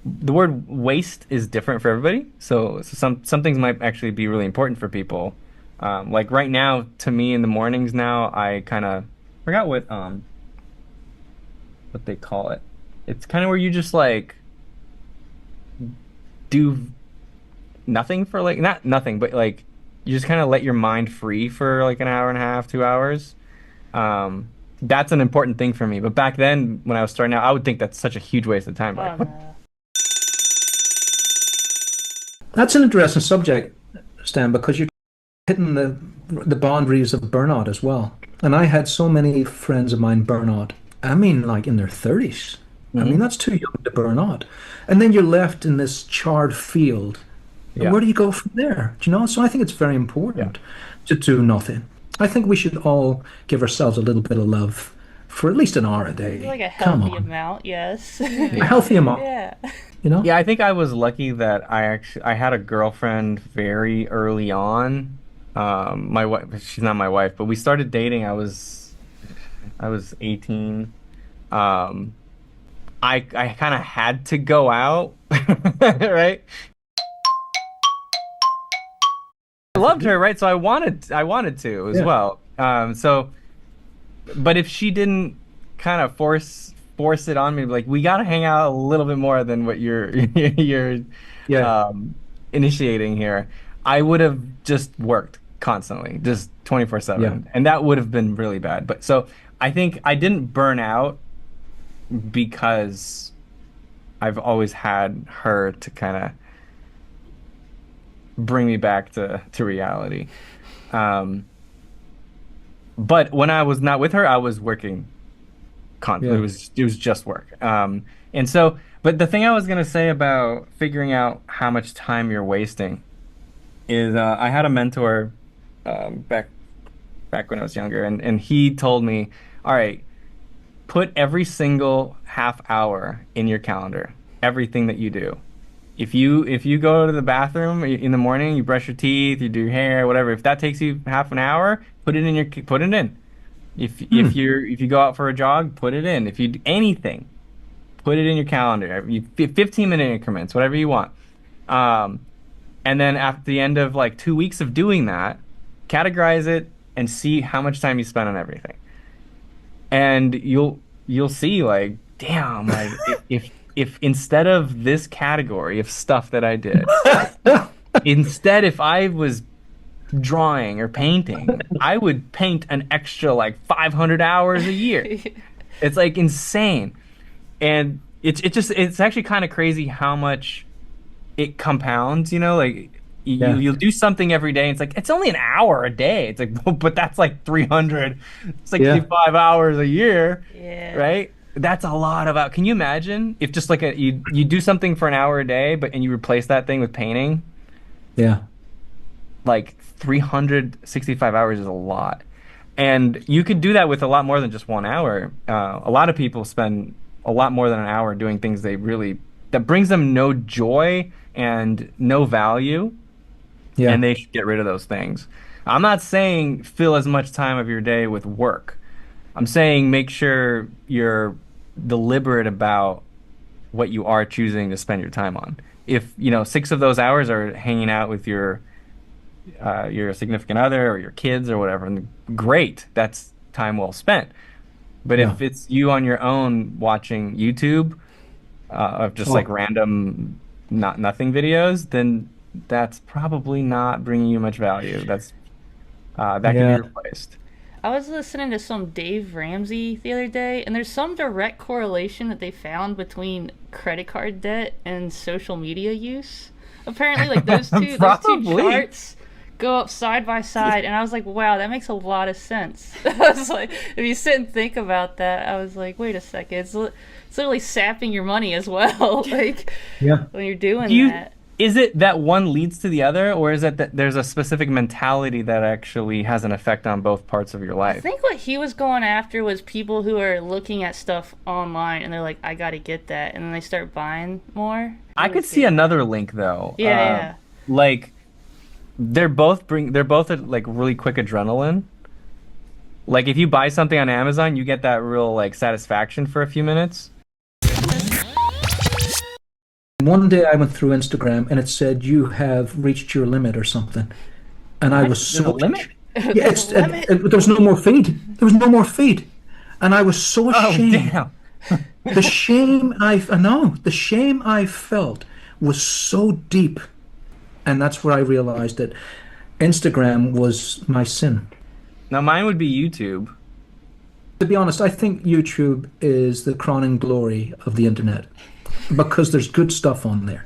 the word waste is different for everybody. So some things might actually be really important for people. Like right now, to me in the mornings now, I kind of forgot what they call it. It's kind of where you just like do nothing for like not nothing, but like you just kind of let your mind free for like an hour and a half, 2 hours. Um, that's an important thing for me. But back then, when I was starting out, I would think that's such a huge waste of time. Oh Like, what? no. That's an interesting subject, Stan, because you're hitting the boundaries of burnout as well. And I had so many friends of mine burn out. I mean, like in their 30s. I mean, Hmm. that's too young to burn out. And then you're left in this charred field. And Yeah, where do you go from there? Do you know? So I think it's very yeah, important to do nothing. I think we should all give ourselves a little bit of love for at least an hour a day. Like a Come healthy on. amount, yes. A healthy amount, Yeah. you know? yeah. I think I was lucky that I had a girlfriend very early on. My wife, she's not my wife, but we started dating. I was 18. Um, I kind of had to go out, right? I loved her, right? So I wanted to as Yeah. well. But if she didn't kind of force it on me, like we got to hang out a little bit more than what you're you're Yeah. um, initiating here, I would have just worked constantly, just Yeah. 24/7, and that would have been really bad. But so I think I didn't burn out because I've always had her to kind of bring me back to reality. Um, but when I was not with her, I was working constantly. Yeah. It was just work. And so, but the thing I was gonna say about figuring out how much time you're wasting is I had a mentor back when I was younger, and he told me, all right, put every single half hour in your calendar, everything that you do. If you go to the bathroom in the morning, you brush your teeth, you do your hair, whatever. If that takes you half an hour, put it in. If Hmm. you go out for a jog, put it in. If you do anything, put it in your calendar. 15-minute increments, whatever you want. Um, and then after the end of like 2 weeks of doing that, categorize it and see how much time you spend on everything. And you'll see like, damn, like if instead of this category of stuff that I did, instead if I was drawing or painting, I would paint an extra like 500 hours a year. It's like insane. And it's actually kind of crazy how much it compounds, like Yeah. you'll do something every day. And it's like it's only an hour a day. It's like, but that's like Yeah. 365 hours a year, Yeah. right? That's a lot of out. Can you imagine if just like you do something for an hour a day, but and you replace that thing with painting? Yeah. Like 365 hours is a lot. And you could do that with a lot more than just 1 hour. A lot of people spend a lot more than an hour doing things that brings them no joy and no value, Yeah. and they should get rid of those things. I'm not saying fill as much time of your day with work. I'm saying make sure you're deliberate about what you are choosing to spend your time on. If, 6 of those hours are hanging out with your your significant other or your kids or whatever, and great, that's time well spent. But Yeah. if it's you on your own watching YouTube of just like Oh, random not nothing videos, then that's probably not bringing you much value. That can be yeah. replaced. I was listening to some Dave Ramsey the other day, and there's some direct correlation that they found between credit card debt and social media use. Apparently, like those two Probably. charts go up side by side, and I was like, wow, that makes a lot of sense. I was like, if you sit and think about that, I was like, wait a second, it's literally sapping your money as well, like Yeah. when you're doing Do you, that. is it that one leads to the other, or is it that there's a specific mentality that actually has an effect on both parts of your I life? think what he was going after was people who are looking at stuff online and they're like, I gotta get that, and then they start buying more. I could see another link though. Yeah, yeah. Like they're both like really quick adrenaline. Like if you buy something on Amazon, you get that real like satisfaction for a few minutes. One day I went through Instagram and it said you have reached your limit or something, and I What? was There's a so limit? yeah. Limit? There was no more feed. There was no more feed, and I was so Oh ashamed. damn. The shame I felt was so deep, and that's where I realized that Instagram was my sin. Now mine would be YouTube. To be honest, I think YouTube is the crowning glory of the internet because there's good stuff on there.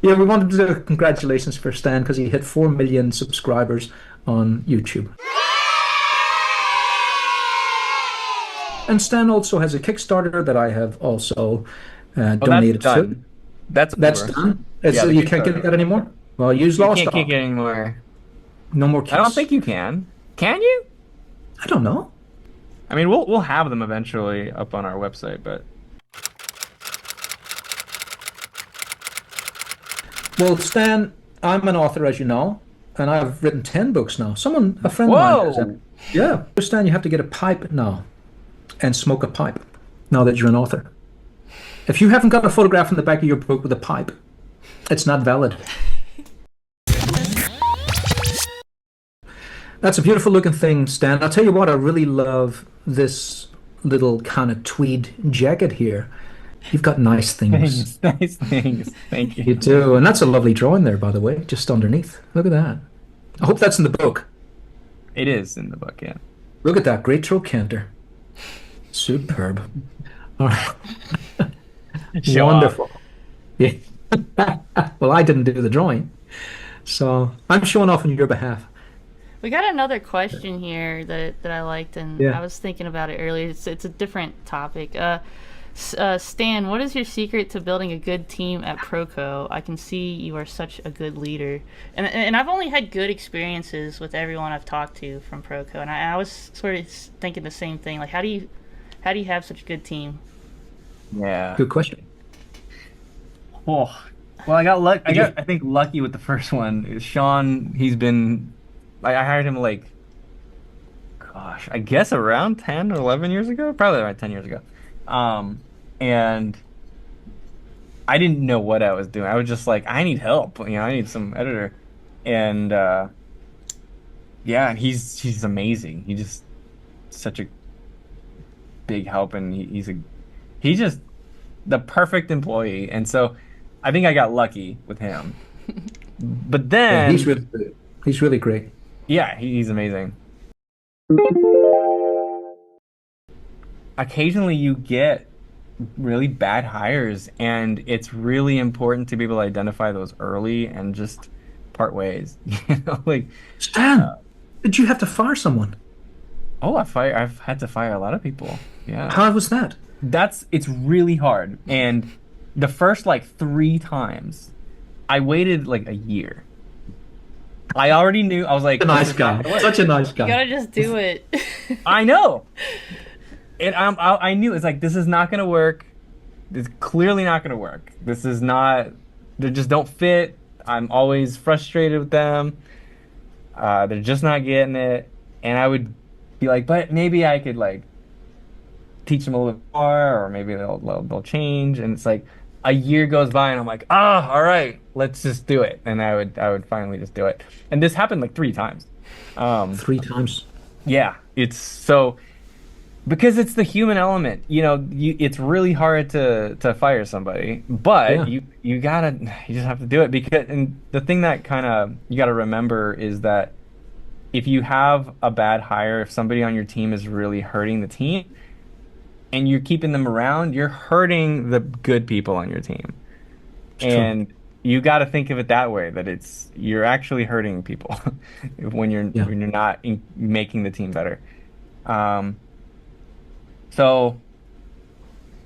Yeah, we wanted to do congratulations for Stan because he hit 4 million subscribers on YouTube. And Stan also has a Kickstarter that I have also Oh, that's donated to. done. That's That's over. done. Yeah, the You can't get Kickstarter. that anymore? Well, you've You lost can't kick all. it anymore. No more I don't kicks. think you can. Can you? I don't know. I mean, we'll have them eventually up on our website, but Well, Stan, I'm an author, as you know, and I've written 10 books now. A friend of mine has whoa. Yeah. Stan, you have to get a pipe now and smoke a pipe now that you're an author. If you haven't got a photograph in the back of your book with a pipe, it's not valid. That's a beautiful looking thing, Stan. I'll tell you what, I really love this little kind of tweed jacket here. You've got nice things. Things, nice things. Thank You you. do. And that's a lovely drawing there, by the way, just underneath. Look at that. I hope that's in the book. It is in the book, yeah. Look at that. Great throat canter. Superb. All right. Show Wonderful. Yeah. Well, I didn't do the drawing, so I'm showing off on your behalf. We got another question here that I liked, and Yeah. I was thinking about it earlier. It's a different topic. Stan, what is your secret to building a good team at Proco? I can see you are such a good leader, and I've only had good experiences with everyone I've talked to from Proco, and I was sort of thinking the same thing. Like, how do you have such a good team? Yeah. Good question. Oh. Well, I got luck. Did you- I think lucky with the first one. Sean, I hired him like, gosh, I guess around 10 or 11 years ago, probably around 10 years ago. And I didn't know what I was doing. I was just like, I need help. I need some editor. And yeah, and he's amazing. He just such a big help, and he's just the perfect employee. And so I think I got lucky with him. But Yeah, then, he's really good. He's really great. yeah, he's amazing. Occasionally you get really bad hires, and it's really important to be able to identify those early and just part ways. Like, Stan, did you have to fire someone? oh, I've had to fire a lot of people. Yeah. How was that? It's really hard. And the first like 3 times, I waited like a year. I already knew. I was like, A nice "This is not guy. gonna work." Such a nice You guy. gotta just do it. I know. And I knew it's like, this is not gonna work. It's clearly not gonna work. This is not. They just don't fit. I'm always frustrated with them. They're just not getting it. And I would be like, but maybe I could like teach them a little more, or maybe they'll change. And it's like, a year goes by and I'm like, all right, let's just do it. And I would finally just do it. And this happened like 3 times. Um, 3 times. yeah, it's so because it's the human element. It's really hard to fire somebody, but Yeah, you just have to do it because and the thing that kind of you gotta remember is that if you have a bad hire, if somebody on your team is really hurting the team and you're keeping them around, you're hurting the good people on your team. it's true. And you got to think of it that way, that you're actually hurting people Yeah. when you're not making the team better. Um, so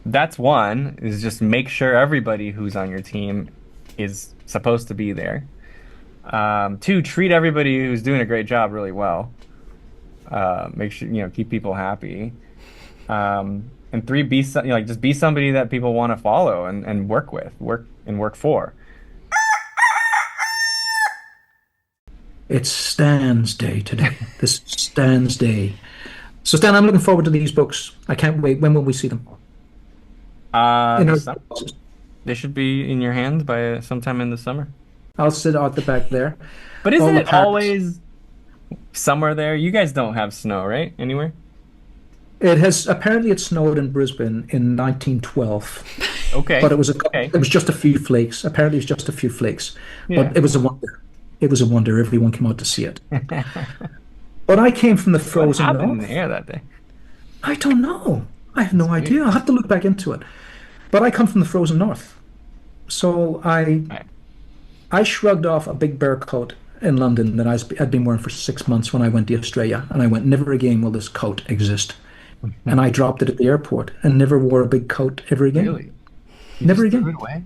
that's one is just make sure everybody who's on your team is supposed to be there. Two, treat everybody who's doing a great job really well. Make sure keep people happy. And three, just be somebody that people want to follow and work with, work for. It's Stan's day today. This is Stan's day. So, Stan, I'm looking forward to these books. I can't wait. When will we see them? In our This summer. They should be in your hands by sometime in the summer. I'll sit out the back there. But All isn't the it parents. always summer there? You guys don't have snow, right? Anywhere? It has apparently it snowed in Brisbane in 1912, Okay. but Okay. it was just a few flakes. Apparently, it's just a few flakes, Yeah. but it was a wonder. It was a wonder. Everyone came out to see it. But I came from the What frozen happened in the north. air that day? I don't know. I have no Weird. idea. I'll have to look back into it. But I come from the frozen north, so Right. I shrugged off a big bear coat in London that I'd been wearing for 6 months when I went to Australia, and I went, never again will this coat exist. And I dropped it at the airport and never wore a big coat ever again. Really? You Never just threw again. it away?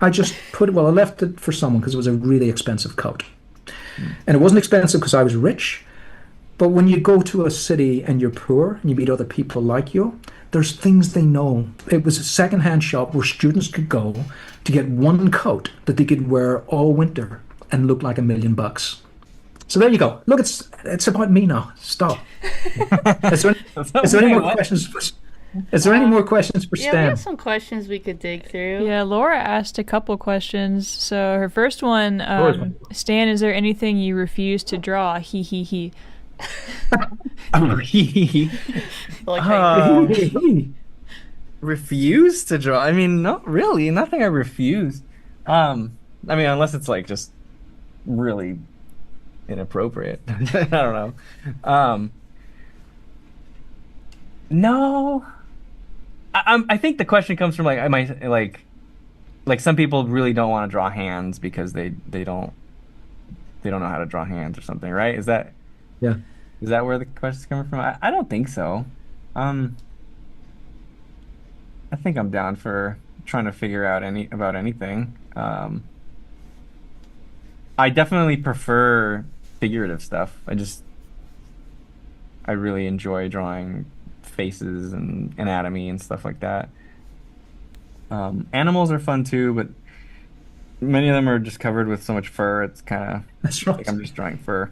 I just I left it for someone because it was a really expensive coat. And it wasn't expensive because I was rich, but when you go to a city and you're poor and you meet other people like you, there's things they know. It was a secondhand shop where students could go to get one coat that they could wear all winter and look like $1 million. So there you go. Look, it's about me now. Stop. Is there, is there any Wait, more what? questions? Is there any more questions for Yeah, we Stan? have some questions we could dig through. Yeah, Laura asked a couple questions. So her first one, Laura's one. Stan, is there anything you refuse to draw? He he he. Like how Refuse to draw. I mean, not really. Nothing I refuse. I mean, unless it's like just really inappropriate. I don't know. No. I think the question comes from like, am I like some people really don't want to draw hands because they don't know how to draw hands or something, right? Yeah. Is that where the question's coming from? I don't think so. I think I'm down for trying to figure out about anything. I definitely prefer figurative stuff. I really enjoy drawing faces and anatomy and stuff like that. Animals are fun too, but many of them are just covered with so much fur. It's kind of That's like right. I'm just drawing fur.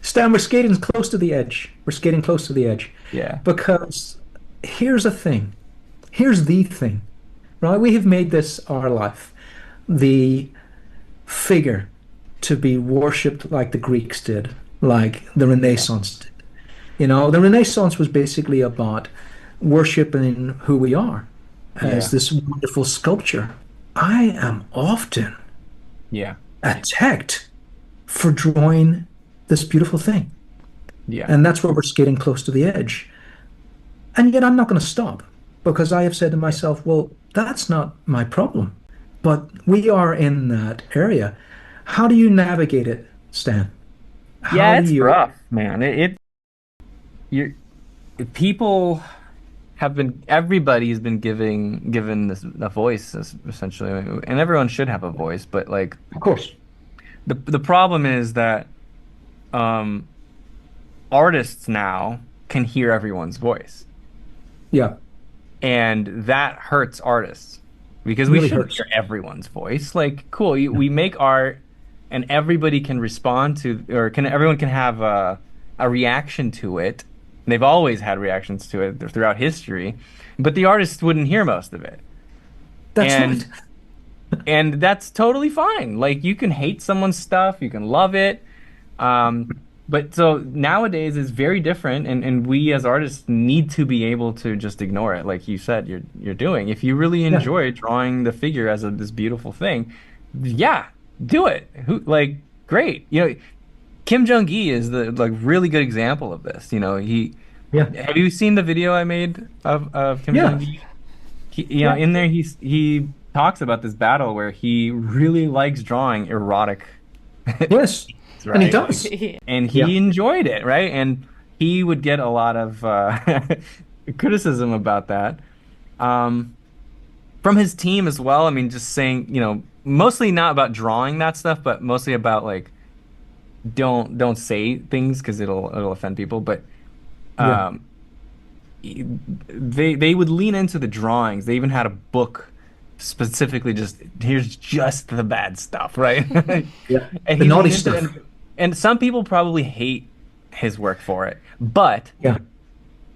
Stan, we're skating close to the edge. We're skating close to the edge. Yeah. Because here's a thing. Here's the thing, right? We have made this our life. The figure to be worshipped like the Greeks did, like the Renaissance did. The Renaissance was basically about worshipping who we are Yeah. as this wonderful sculpture. I am often Yeah. attacked for drawing this beautiful thing. Yeah. And that's where we're skating close to the edge. And yet I'm not going to stop because I have said to myself, well, that's not my problem. But we are in that area. How do you navigate it, Stan? Yeah, How it's do you? rough, man. You people everybody's been given this a voice essentially, and everyone should have a voice. But like Of course. the problem is that um, artists now can hear everyone's voice, Yeah. and that hurts artists because we Really shouldn't hurts. hear everyone's voice. Like, cool, we make art, and everybody can respond to, or everyone can have a reaction to it. They've always had reactions to it throughout history, but the artist wouldn't hear most of it. That's And right. and that's totally fine. Like you can hate someone's stuff, you can love it. But so nowadays it's very different, and we as artists need to be able to just ignore it, like you said you're doing. If you really Yeah. enjoy drawing the figure as this beautiful thing, yeah, do it. Great. Kim Jong-gi is the like really good example of this. Yeah. Have you seen the video I made of Kim Yeah. Jong-gi? Yeah. In there he talks about this battle where he really likes drawing erotic, Yes. right? And he does. And Yeah. he enjoyed it, right? And he would get a lot of criticism about that from his team as well. I mean, just saying, mostly not about drawing that stuff, but mostly about like don't say things because it'll offend people. But Yeah. um, they would lean into the drawings. They even had a book specifically just here's just the bad stuff, right? Yeah. And The he naughty leaned into it, stuff. and some people probably hate his work for it, but Yeah.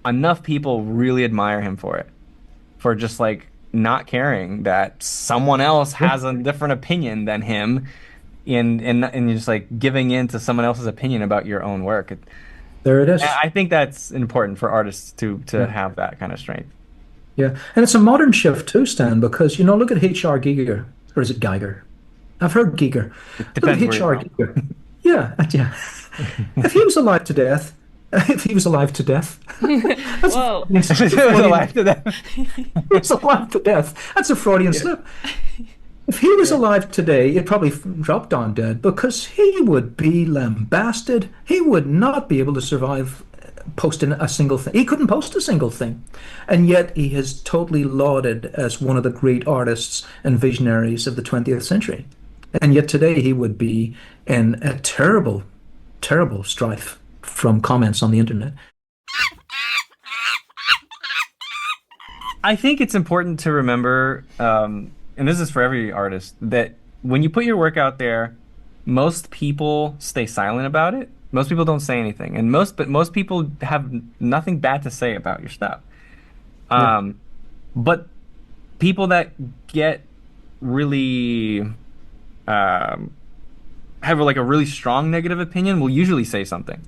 enough people really admire him for it, for just like not caring that someone else has a different opinion than him, and you're just like giving in to someone else's opinion about your own work. There it is. I think that's important for artists to Yeah. have that kind of strength. Yeah. And it's a modern shift too, Stan, because, look at H.R. Giger. Or is it Geiger? I've heard Giger. Look at Depends where H.R. you're from. Giger. Yeah. Yeah. If he was alive to death, if he was alive to death, that's Whoa. a It was Freudian- alive to that. he was alive to death. That's a Freudian slip. If he was alive today, he'd probably drop down dead because he would be lambasted. He would not be able to survive posting a single thing. He couldn't post a single thing. And yet he is totally lauded as one of the great artists and visionaries of the 20th century. And yet today he would be in a terrible, terrible strife from comments on the internet. I think it's important to remember, and this is for every artist, that when you put your work out there, most people stay silent about it. Most people don't say anything, and most people have nothing bad to say about your stuff. But people that get really have like a really strong negative opinion will usually say something.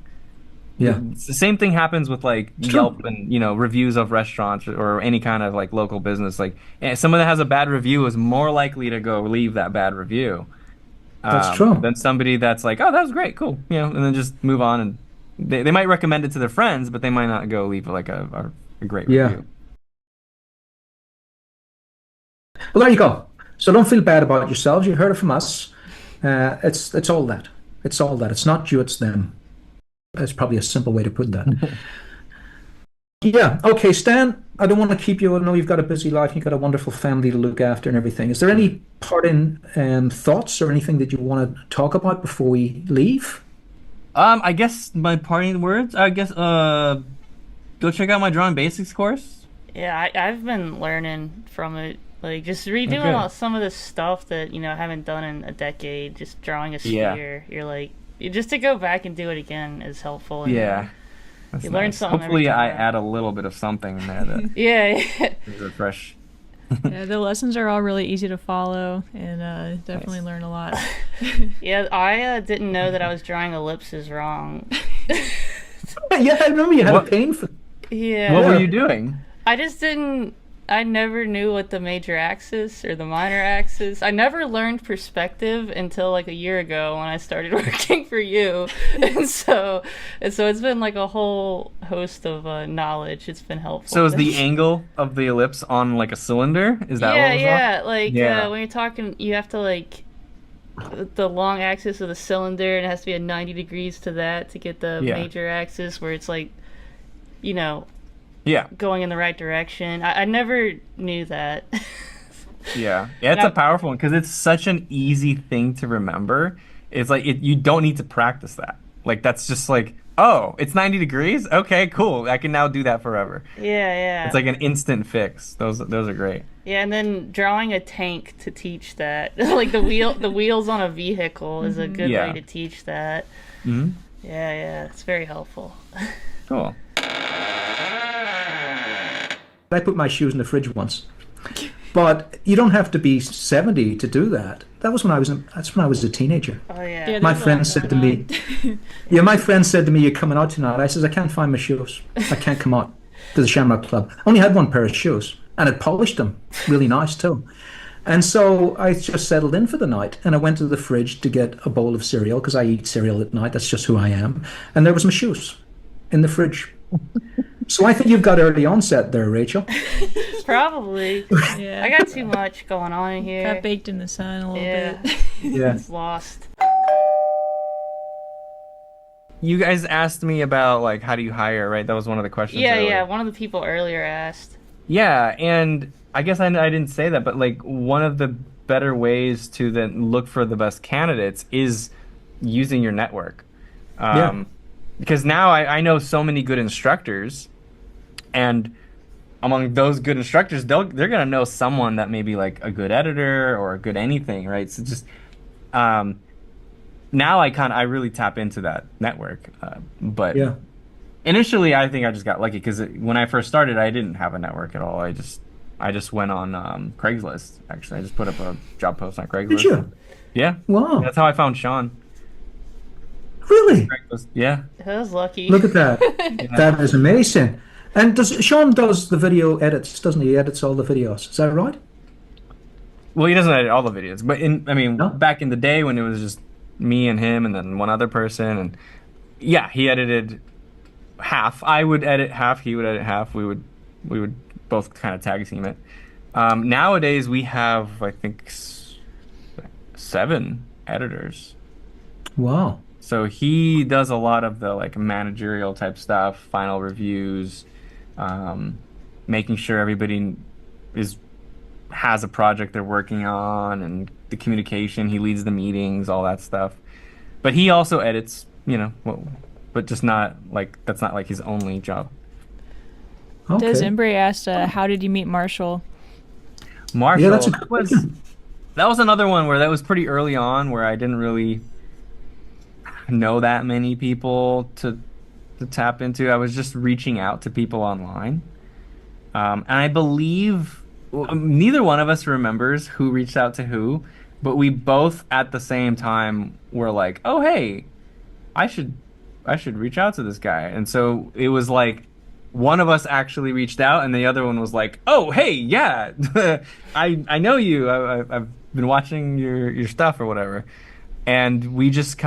Yeah. It's the same thing happens with like True. Yelp and reviews of restaurants or any kind of like local business. Like someone that has a bad review is more likely to go leave that bad review. That's true. Than somebody that's like, oh, that was great, cool, and then just move on, and they might recommend it to their friends, but they might not go leave like a great Yeah. review. Well, there you go. So don't feel bad about yourselves. You heard it from us. It's all that. It's all that. It's not you, it's them. That's probably a simple way to put that. Yeah. Okay, Stan, I don't want to keep you. I know you've got a busy life. You've got a wonderful family to look after and everything. Is there any parting thoughts or anything that you want to talk about before we leave? I guess my parting words. I guess go check out my drawing basics course. Yeah, I've been learning from it. Like, just redoing Okay. some of the stuff that, I haven't done in a decade. Just drawing a Yeah. sphere. You're like, just to go back and do it again is helpful. And Yeah. That's You learn nice. something every Hopefully, I time. add a little bit of something in there that Yeah. is a fresh. Yeah, the lessons are all really easy to follow, and definitely Nice. learn a lot. Yeah, I didn't know that I was drawing ellipses wrong. Yeah, I remember you had What- a pain for. Yeah. What were Yeah. you doing? I just didn't. I never knew what the major axis or the minor axis. I never learned perspective until like a year ago when I started working for you, and so it's been like a whole host of knowledge. It's been helpful. So is the angle of the ellipse on like a cylinder? Is that yeah, what it was on? yeah. Like Yeah. when you're talking, you have to like the long axis of the cylinder, and it has to be at 90 degrees to that to get the Yeah. major axis, where it's like, Yeah, going in the right direction. I never knew that. yeah. It's Now- a powerful one because it's such an easy thing to remember. It's like you don't need to practice that. Like that's just like, oh, it's 90 degrees. Okay, cool. I can now do that forever. Yeah. It's like an instant fix. Those are great. Yeah, and then drawing a tank to teach that, like the wheels on a vehicle is a good Yeah. way to teach that. Hmm. Yeah, it's very helpful. Cool. I put my shoes in the fridge once. But you don't have to be 70 to do that. That's when I was a teenager. Oh yeah. Yeah, My there's a friend lot said to going me, on. yeah, my friend said to me, "You're coming out tonight." I says, "I can't find my shoes. I can't come out to the Shamrock Club." I only had one pair of shoes, and I'd polished them really nice too. And so I just settled in for the night, and I went to the fridge to get a bowl of cereal because I eat cereal at night. That's just who I am. And there was my shoes in the fridge. So I think you've got early onset there, Rachel. Probably. Yeah. I got too much going on in here. Got baked in the sun a little Yeah. bit. Yeah. It's lost. You guys asked me about like how do you hire, right? That was one of the questions. Yeah, earlier. yeah. One of the people earlier asked. Yeah, and I guess I didn't say that, but like one of the better ways to then look for the best candidates is using your network. Yeah. Because now I know so many good instructors, and among those good instructors, they're gonna know someone that may be like a good editor or a good anything, right? So just now I really tap into that network, but Yeah. initially I think I just got lucky because when I first started, I didn't have a network at all. I just went on Craigslist. Actually, I just put up a job post on Craigslist. Did you? Yeah. Wow. That's how I found Sean. Really? Craigslist. Yeah. I was lucky. Look at that. That is amazing. And Sean does the video edits, doesn't he? He edits all the videos. Is that right? Well, he doesn't edit all the videos, but No? back in the day when it was just me and him and then one other person, and yeah, he edited half. I would edit half. He would edit half. We would both kind of tag team it. Nowadays we have I think 7 editors. Wow. So he does a lot of the like managerial type stuff, final reviews, making sure everybody has a project they're working on, and the communication. He leads the meetings, all that stuff. But he also edits, but just not like that's not like his only job. Okay. Des Embre asked, how did you meet Marshall? Marshall, Yeah, that's a good question. that was another one where that was pretty early on, where I didn't really know that many people to tap into. I was just reaching out to people online, and I believe neither one of us remembers who reached out to who, but we both at the same time were like, "Oh, hey, I should reach out to this guy." And so it was like one of us actually reached out, and the other one was like, "Oh, hey, yeah, I know you. I've been watching your stuff or whatever," and we just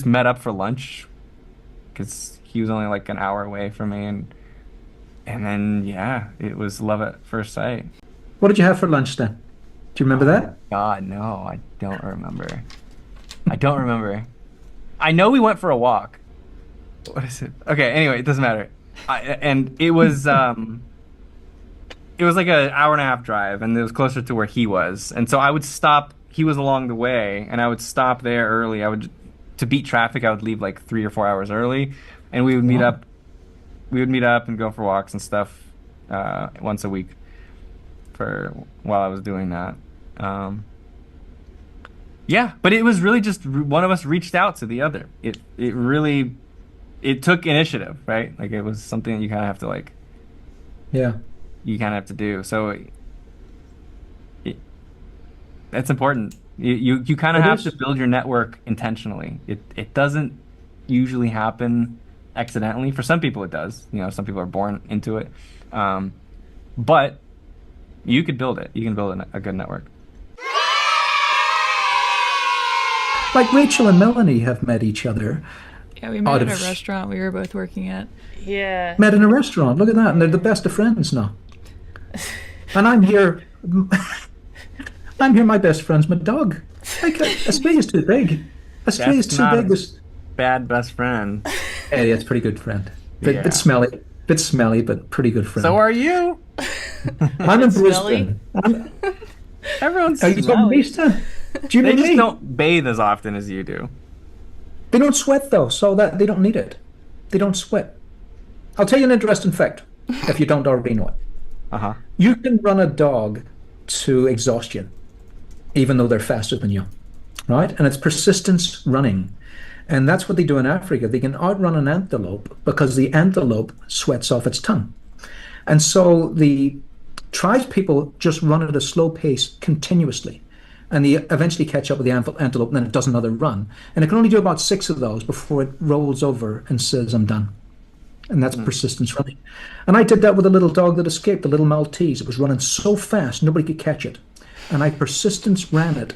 met up for lunch because he was only like an hour away from me, and then yeah, it was love at first sight. What did you have for lunch then? Do you remember that? God, no, I don't remember. I don't remember. I know we went for a walk. What is it? Okay, anyway, it doesn't matter. And it was like an hour and a half drive, and it was closer to where he was. And so I would stop. He was along the way, and I would stop there early. To beat traffic, I would leave like 3 or 4 hours early, and we would meet up. We would meet up and go for walks and stuff once a week while I was doing that. Yeah, but it was really just one of us reached out to the other. It really took initiative, right? Like it was something that you kind of have to like. Yeah. You kind of have to do. So that's important. You kind of It have is. to build your network intentionally. It doesn't usually happen accidentally. For some people it does. Some people are born into it. But you could build it. You can build a good network. Like Rachel and Melanie have met each other. Yeah, we met Out at a of- restaurant we were both working at. Yeah. Met in a restaurant. Look at that. And they're the best of friends now. And I'm here. My best friend's my dog. Like, a spade is too big. A spade is That's too not big. a- Bad best friend. Hey, it's a pretty good friend. Yeah. Bit smelly, but pretty good friend. So are you? I'm in Smelly? Brisbane. Everyone's Are you from Easton? Do you They mean just me? don't bathe as often as you do. They don't sweat though, so that they don't need it. They don't sweat. I'll tell you an interesting fact, if you don't already know it. Uh-huh. You can run a dog to exhaustion, even though they're faster than you, right? And it's persistence running. And that's what they do in Africa. They can outrun an antelope because the antelope sweats off its tongue. And so the tribespeople just run at a slow pace continuously. And they eventually catch up with the antelope, and then it does another run. And it can only do about 6 of those before it rolls over and says, I'm done. And that's persistence running. And I did that with a little dog that escaped, a little Maltese. It was running so fast, nobody could catch it. And I persistence ran it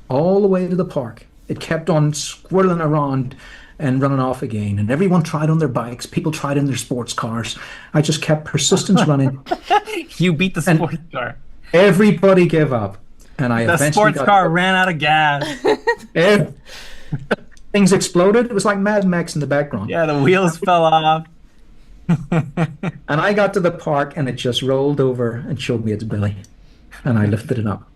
all the way to the park. It kept on squirreling around and running off again. And everyone tried on their bikes. People tried in their sports cars. I just kept persistence running. You beat the sports car. Everybody gave up. And I The eventually sports car ran out of gas. Things exploded. It was like Mad Max in the background. Yeah, the wheels fell off. And I got to the park and it just rolled over and showed me its belly. And I lifted it up.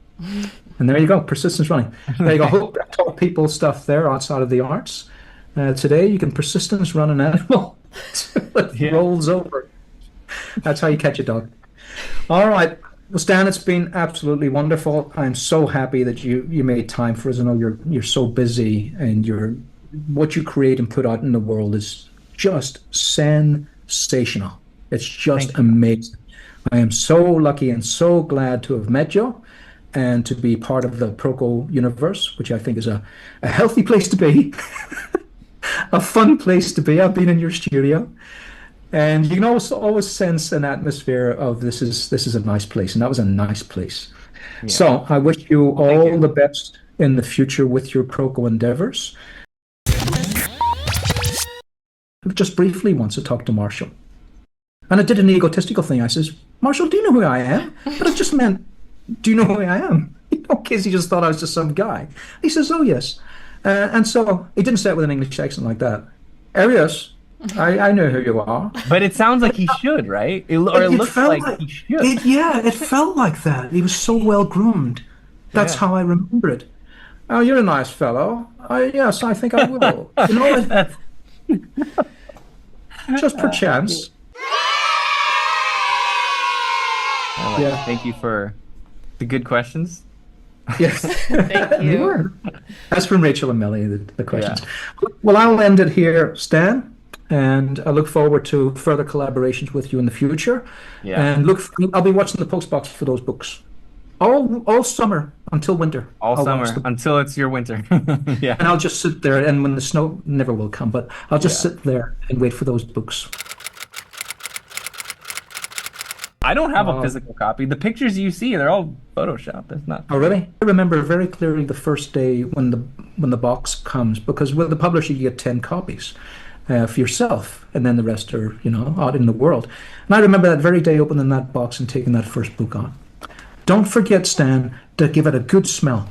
And there you go, persistence running. There you go. Hope I taught people stuff there outside of the arts. Today you can persistence run an animal until it rolls over. That's how you catch a dog. All right. Well, Stan, it's been absolutely wonderful. I'm so happy that you made time for us. I know you're so busy, and what you create and put out in the world is just sensational. It's just amazing. I am so lucky and so glad to have met you and to be part of the Proco universe, which I think is a healthy place to be, a fun place to be. I've been in your studio. And you can always sense an atmosphere of this is a nice place, and that was a nice place. Yeah. So I wish you all the best in the future with your Proco endeavors. Just briefly once I talked to Marshall, and I did an egotistical thing. I says, Marshall, do you know who I am? But it just meant, do you know who I am? In case he just thought I was just some guy. He says, oh yes. And so he didn't say it with an English accent like that. Arius. I know who you are. But it sounds like he should, right? It looks like he should. It felt like that. He was so well groomed. That's how I remember it. Oh, you're a nice fellow. Yes, I think I will. You know, just perchance. Thank you for the good questions. Yes. Thank you. That's from Rachel and Melly, the questions. Yeah. Well, I'll end it here, Stan. And I look forward to further collaborations with you in the future. Yeah. And I'll be watching the postbox for those books all summer until winter. All summer until it's your winter. Yeah. And I'll just sit there, and when the snow never will come, but I'll just sit there and wait for those books. I don't have a physical copy. The pictures you see, they're all Photoshopped. That's not. Oh, really? I remember very clearly the first day when the box comes, because with the publisher you get 10 copies. For yourself, and then the rest are, out in the world. And I remember that very day opening that box and taking that first book on. Don't forget, Stan, to give it a good smell.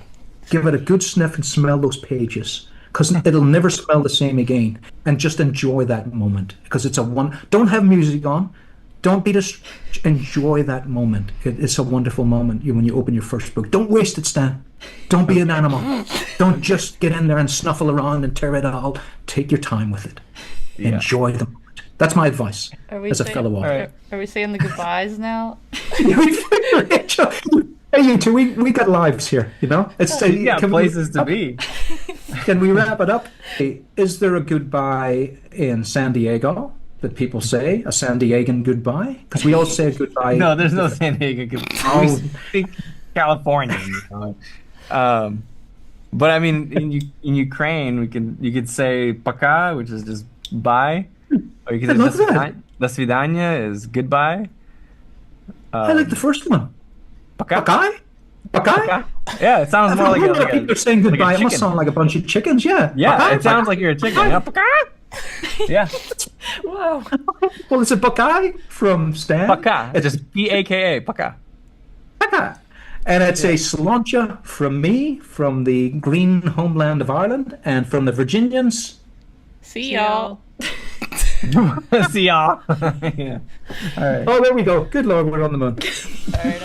Give it a good sniff and smell those pages, because it'll never smell the same again. And just enjoy that moment, because it's don't have music on. Don't enjoy that moment. It's a wonderful moment when you open your first book. Don't waste it, Stan. Don't be an animal. Don't just get in there and snuffle around and tear it out. Take your time with it. Yeah. Enjoy the moment. That's my advice as a fellow author. Are we saying the goodbyes now? Rachel, hey, you two, we got lives here, It's places to be. Can we wrap it up? Is there a goodbye in San Diego that people say, a San Diegan goodbye? Because we all say goodbye. No, there's no San Diego goodbye. Oh. We speak Californian. But I mean, in Ukraine, you could say "пока," which is just bye, or you could say "до свидания" is goodbye. I like the first one. "Пока." Пока? Yeah, it sounds more like people are saying goodbye. It must sound like a bunch of chickens. Yeah. Yeah, it sounds like you're a chicken. Yeah, "пока." Yeah. Wow. Well, it's a Buckeye from Stan. "Пока." It's just P-A-K-A. "Пока." Пока. And it's a sláinte from me, from the green homeland of Ireland, and from the Virginians. See y'all. See y'all. Yeah. All right. Oh, there we go. Good Lord, we're on the moon. All right.